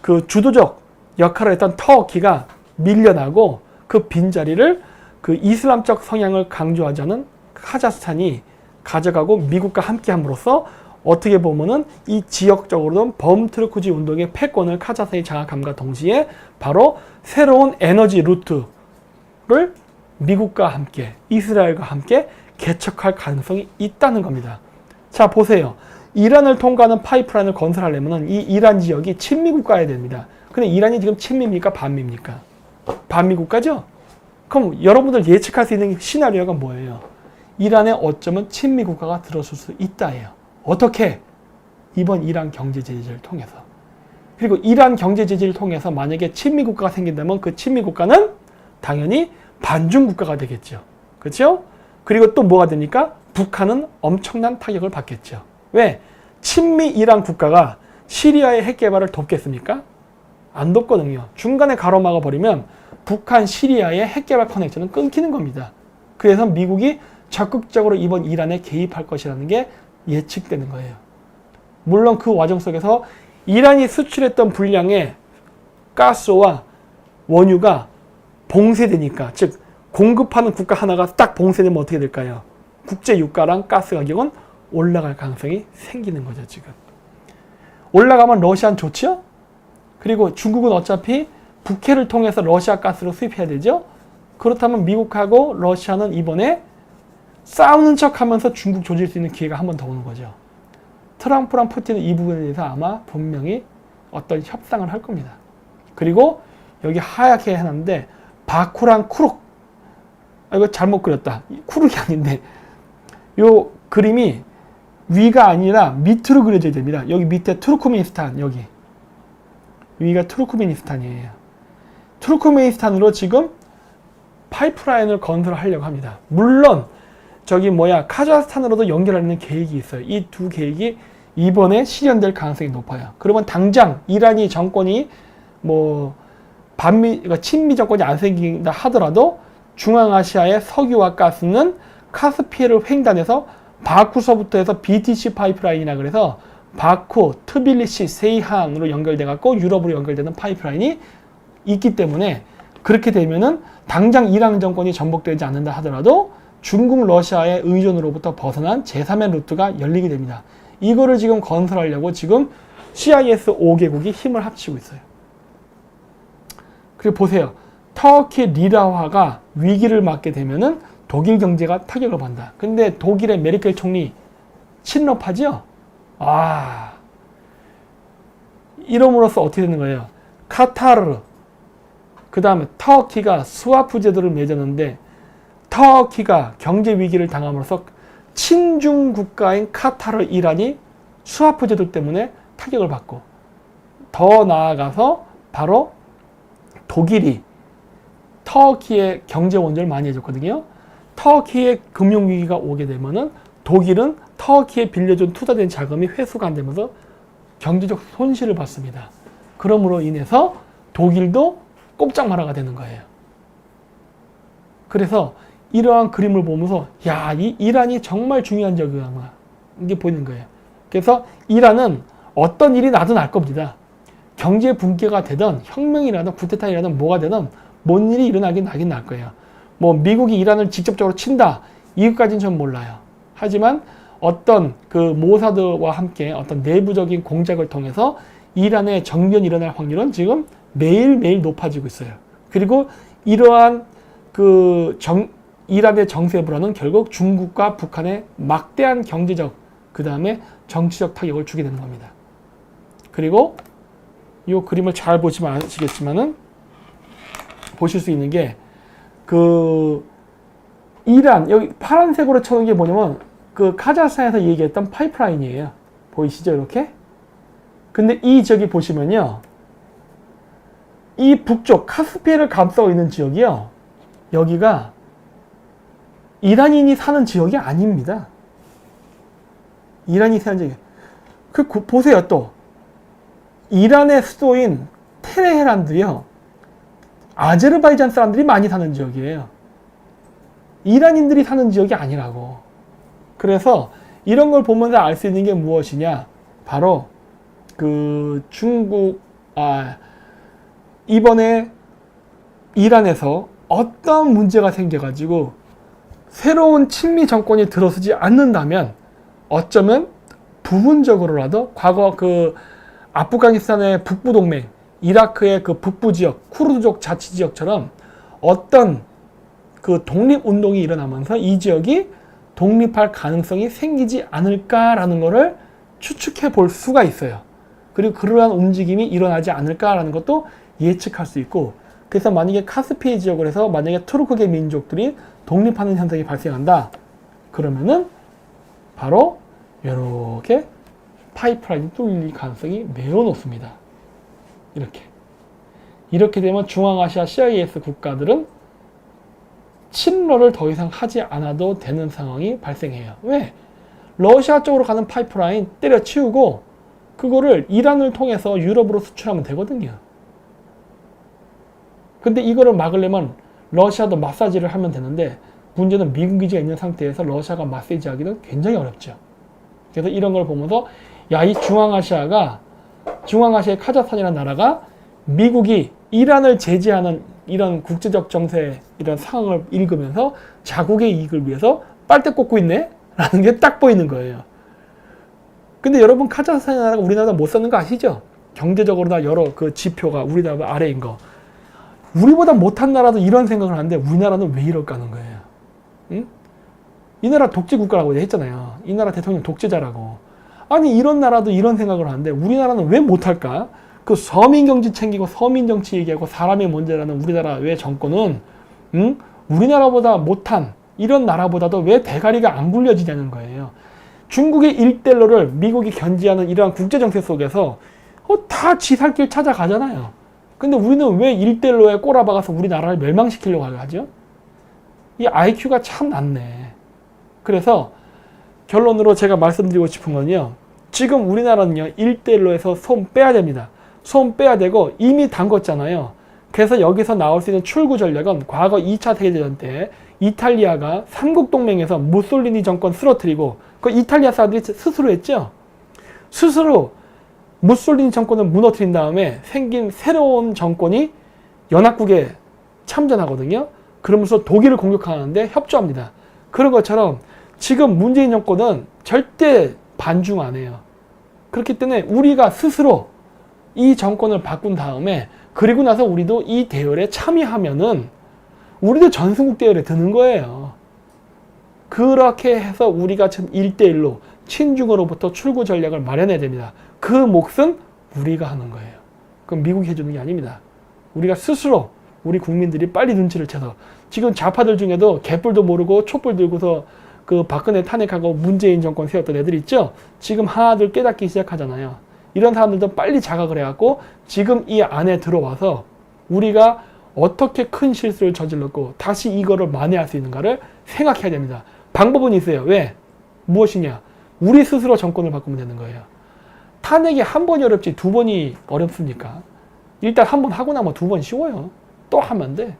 그 주도적 역할을 했던 터키가 밀려나고 그 빈자리를 그 이슬람적 성향을 강조하지 않은 카자흐스탄이 가져가고 미국과 함께 함으로써 어떻게 보면은 이 지역적으로는 범투르크주의 운동의 패권을 카자흐스탄이 장악함과 동시에 바로 새로운 에너지 루트를 미국과 함께, 이스라엘과 함께 개척할 가능성이 있다는 겁니다. 자, 보세요. 이란을 통과하는 파이프라인을 건설하려면 이 이란 지역이 친미 국가여야 됩니다. 근데 이란이 지금 친미입니까? 반미입니까? 반미 국가죠? 그럼 여러분들 예측할 수 있는 시나리오가 뭐예요? 이란에 어쩌면 친미 국가가 들어설 수 있다예요. 어떻게? 이번 이란 경제 제재를 통해서. 그리고 이란 경제 제재를 통해서 만약에 친미 국가가 생긴다면 그 친미 국가는 당연히 반중 국가가 되겠죠. 그렇죠? 그리고 또 뭐가 됩니까? 북한은 엄청난 타격을 받겠죠. 왜? 친미 이란 국가가 시리아의 핵 개발을 돕겠습니까? 안 돕거든요. 중간에 가로막아 버리면 북한 시리아의 핵 개발 커넥션은 끊기는 겁니다. 그래서 미국이 적극적으로 이번 이란에 개입할 것이라는 게 예측되는 거예요. 물론 그 과정 속에서 이란이 수출했던 분량의 가스와 원유가 봉쇄되니까, 즉 공급하는 국가 하나가 딱 봉쇄되면 어떻게 될까요? 국제 유가랑 가스 가격은 올라갈 가능성이 생기는 거죠. 지금 올라가면 러시아는 좋죠. 그리고 중국은 어차피 북해를 통해서 러시아 가스를 수입해야 되죠. 그렇다면 미국하고 러시아는 이번에 싸우는 척하면서 중국 조질 수 있는 기회가 한 번 더 오는 거죠. 트럼프랑 푸틴은 이 부분에 대해서 아마 분명히 어떤 협상을 할 겁니다. 그리고 여기 하얗게 해놨는데 바쿠랑 쿠룩, 이거 잘못 그렸다. 쿠룩이 아닌데 요 그림이 위가 아니라 밑으로 그려져야 됩니다. 여기 밑에 투르크메니스탄, 여기 위가 투르크메니스탄이에요. 투르크메니스탄으로 지금 파이프라인을 건설하려고 합니다. 물론 저기 카자흐스탄으로도 연결하는 계획이 있어요. 이 두 계획이 이번에 실현될 가능성이 높아요. 그러면 당장 이란이 정권이 그러니까 친미 정권이 안 생긴다 하더라도 중앙아시아의 석유와 가스는 카스피해를 횡단해서 바쿠서부터 해서 BTC 파이프라인이라 그래서 바쿠, 트빌리시, 세이한으로 연결돼 갖고 유럽으로 연결되는 파이프라인이 있기 때문에 그렇게 되면은 당장 이란 정권이 전복되지 않는다 하더라도 중국, 러시아의 의존으로부터 벗어난 제3의 루트가 열리게 됩니다. 이거를 지금 건설하려고 지금 CIS 5개국이 힘을 합치고 있어요. 그리고 보세요. 터키 리라화가 위기를 맞게 되면은 독일 경제가 타격을 받는다. 근데 독일의 메르켈 총리 친러파죠? 이름으로써 어떻게 되는 거예요? 카타르, 그 다음에 터키가 스와프 제도를 맺었는데 터키가 경제 위기를 당함으로써 친중 국가인 카타르, 이란이 스와프 제도 때문에 타격을 받고, 더 나아가서 바로 독일이 터키의 경제 원조를 많이 해줬거든요. 터키의 금융위기가 오게 되면은 독일은 터키에 빌려준 투자된 자금이 회수가 안 되면서 경제적 손실을 받습니다. 그러므로 인해서 독일도 꼼짝 말아가 되는 거예요. 그래서 이러한 그림을 보면서 이 이란이 정말 중요한 적이구나, 이게 보이는 거예요. 그래서 이란은 어떤 일이 나도 날 겁니다. 경제 붕괴가 되든 혁명이라든 쿠데타이라든 뭐가 되든 뭔 일이 일어나긴 날 거예요. 미국이 이란을 직접적으로 친다, 이것까지는 전 몰라요. 하지만 어떤 그 모사드와 함께 어떤 내부적인 공작을 통해서 이란의 정변이 일어날 확률은 지금 매일매일 높아지고 있어요. 그리고 이러한 이란의 정세 불안은 결국 중국과 북한의 막대한 경제적, 그 다음에 정치적 타격을 주게 되는 겁니다. 그리고 이 그림을 잘 보시면 아시겠지만은 보실 수 있는 게 이란, 여기 파란색으로 쳐놓은 게 뭐냐면 카자흐스탄에서 얘기했던 파이프라인이에요. 보이시죠? 이렇게? 근데 저기 보시면요, 이 북쪽 카스피해를 감싸고 있는 지역이요, 여기가 이란인이 사는 지역이 아닙니다. 이란이 사는 지역이. 보세요. 또 이란의 수도인 테헤란도요, 아제르바이잔 사람들이 많이 사는 지역이에요. 이란인들이 사는 지역이 아니라고. 그래서 이런 걸 보면서 알 수 있는 게 무엇이냐, 바로 이번에 이란에서 어떤 문제가 생겨가지고 새로운 친미 정권이 들어서지 않는다면 어쩌면 부분적으로라도 과거 아프가니스탄의 북부 동맹, 이라크의 북부 지역, 쿠르드족 자치 지역처럼 어떤 독립 운동이 일어나면서 이 지역이 독립할 가능성이 생기지 않을까라는 것을 추측해 볼 수가 있어요. 그리고 그러한 움직임이 일어나지 않을까라는 것도 예측할 수 있고, 그래서 만약에 카스피해 지역을 해서 만약에 투르크계 민족들이 독립하는 현상이 발생한다. 그러면은 바로 이렇게 파이프라인이 뚫릴 가능성이 매우 높습니다. 이렇게 되면 중앙아시아 CIS 국가들은 침로를 더 이상 하지 않아도 되는 상황이 발생해요. 왜? 러시아 쪽으로 가는 파이프라인 때려치우고 그거를 이란을 통해서 유럽으로 수출하면 되거든요. 근데 이거를 막으려면 러시아도 마사지를 하면 되는데, 문제는 미군 기지가 있는 상태에서 러시아가 마사지하기는 굉장히 어렵죠. 그래서 이런 걸 보면서 야, 이 중앙아시아의 카자흐스탄이라는 나라가 미국이 이란을 제재하는 이런 국제적 정세, 이런 상황을 읽으면서 자국의 이익을 위해서 빨대 꽂고 있네? 라는 게 딱 보이는 거예요. 근데 여러분, 카자흐스탄 나라가 우리나라 못 사는 거 아시죠? 경제적으로나 여러 그 지표가 우리나라 아래인 거. 우리보다 못한 나라도 이런 생각을 하는데 우리나라는 왜 이럴까 하는 거예요. 응? 이 나라 독재국가라고 했잖아요. 이 나라 대통령 독재자라고. 아니, 이런 나라도 이런 생각을 하는데 우리나라는 왜 못할까? 그 서민경제 챙기고 서민정치 얘기하고 사람의 문제라는 우리나라 왜 정권은 우리나라보다 못한 이런 나라보다도 왜 대가리가 안 굴려지냐는 거예요. 중국의 일대일로를 미국이 견지하는 이러한 국제정세 속에서 다 지살길 찾아가잖아요. 근데 우리는 왜 일대일로에 꼬라박아서 우리나라를 멸망시키려고 하죠? 이 IQ가 참 낮네. 그래서 결론으로 제가 말씀드리고 싶은 건요. 지금 우리나라는요. 일대일로에서 손 빼야 됩니다. 손 빼야 되고 이미 담궜잖아요. 그래서 여기서 나올 수 있는 출구 전략은 과거 2차 세계대전 때 이탈리아가 삼국동맹에서 무솔리니 정권 쓰러뜨리고 그 이탈리아 사람들이 스스로 했죠. 스스로 무솔리니 정권을 무너뜨린 다음에 생긴 새로운 정권이 연합국에 참전하거든요. 그러면서 독일을 공격하는데 협조합니다. 그런 것처럼 지금 문재인 정권은 절대 반중 안 해요. 그렇기 때문에 우리가 스스로 이 정권을 바꾼 다음에 그리고 나서 우리도 이 대열에 참여하면은 우리도 전승국 대열에 드는 거예요. 그렇게 해서 우리가 지금 1대1로 친중으로부터 출구 전략을 마련해야 됩니다. 그 몫은 우리가 하는 거예요. 그럼 미국이 해주는 게 아닙니다. 우리가 스스로 우리 국민들이 빨리 눈치를 채서 지금 좌파들 중에도 개뿔도 모르고 촛불 들고서 그 박근혜 탄핵하고 문재인 정권 세웠던 애들 있죠? 지금 하나둘 깨닫기 시작하잖아요. 이런 사람들도 빨리 자각을 해갖고 지금 이 안에 들어와서 우리가 어떻게 큰 실수를 저질렀고 다시 이거를 만회할 수 있는가를 생각해야 됩니다. 방법은 있어요. 왜? 무엇이냐? 우리 스스로 정권을 바꾸면 되는 거예요. 탄핵이 한 번이 어렵지 두 번이 어렵습니까? 일단 한 번 하고 나면 두 번 쉬워요. 또 하면 돼.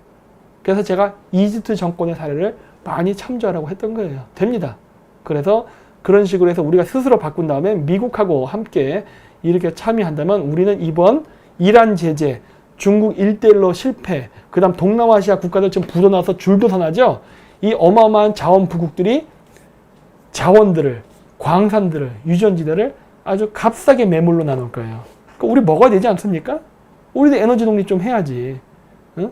그래서 제가 이집트 정권의 사례를 많이 참조하라고 했던 거예요. 됩니다. 그래서 그런 식으로 해서 우리가 스스로 바꾼 다음에 미국하고 함께 이렇게 참여한다면 우리는 이번 이란 제재, 중국 1대1로 실패, 그 다음 동남아시아 국가들 지금 부도나서 줄도선하죠? 이 어마어마한 자원 부국들이 자원들을, 광산들을, 유전지들을 아주 값싸게 매물로 나눌 거예요. 그러니까 우리 먹어야 되지 않습니까? 우리도 에너지 독립 좀 해야지. 응?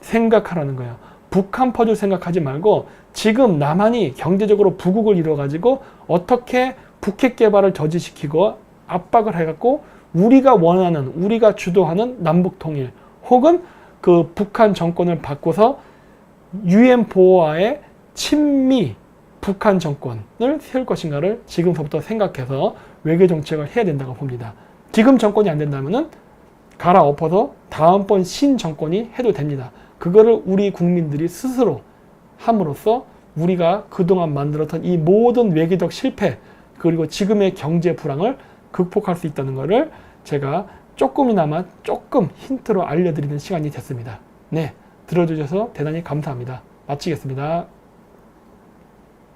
생각하라는 거예요. 북한 퍼즐 생각하지 말고 지금 남한이 경제적으로 부국을 이뤄가지고 어떻게 북핵 개발을 저지시키고 압박을 해갖고 우리가 원하는, 우리가 주도하는 남북 통일 혹은 그 북한 정권을 바꿔서 UN 보호하에 친미 북한 정권을 세울 것인가를 지금서부터 생각해서 외교 정책을 해야 된다고 봅니다. 지금 정권이 안 된다면은 갈아엎어서 다음번 신정권이 해도 됩니다. 그거를 우리 국민들이 스스로 함으로써 우리가 그동안 만들었던 이 모든 외교적 실패 그리고 지금의 경제 불황을 극복할 수 있다는 것을 제가 조금이나마 조금 힌트로 알려드리는 시간이 됐습니다. 네, 들어주셔서 대단히 감사합니다. 마치겠습니다.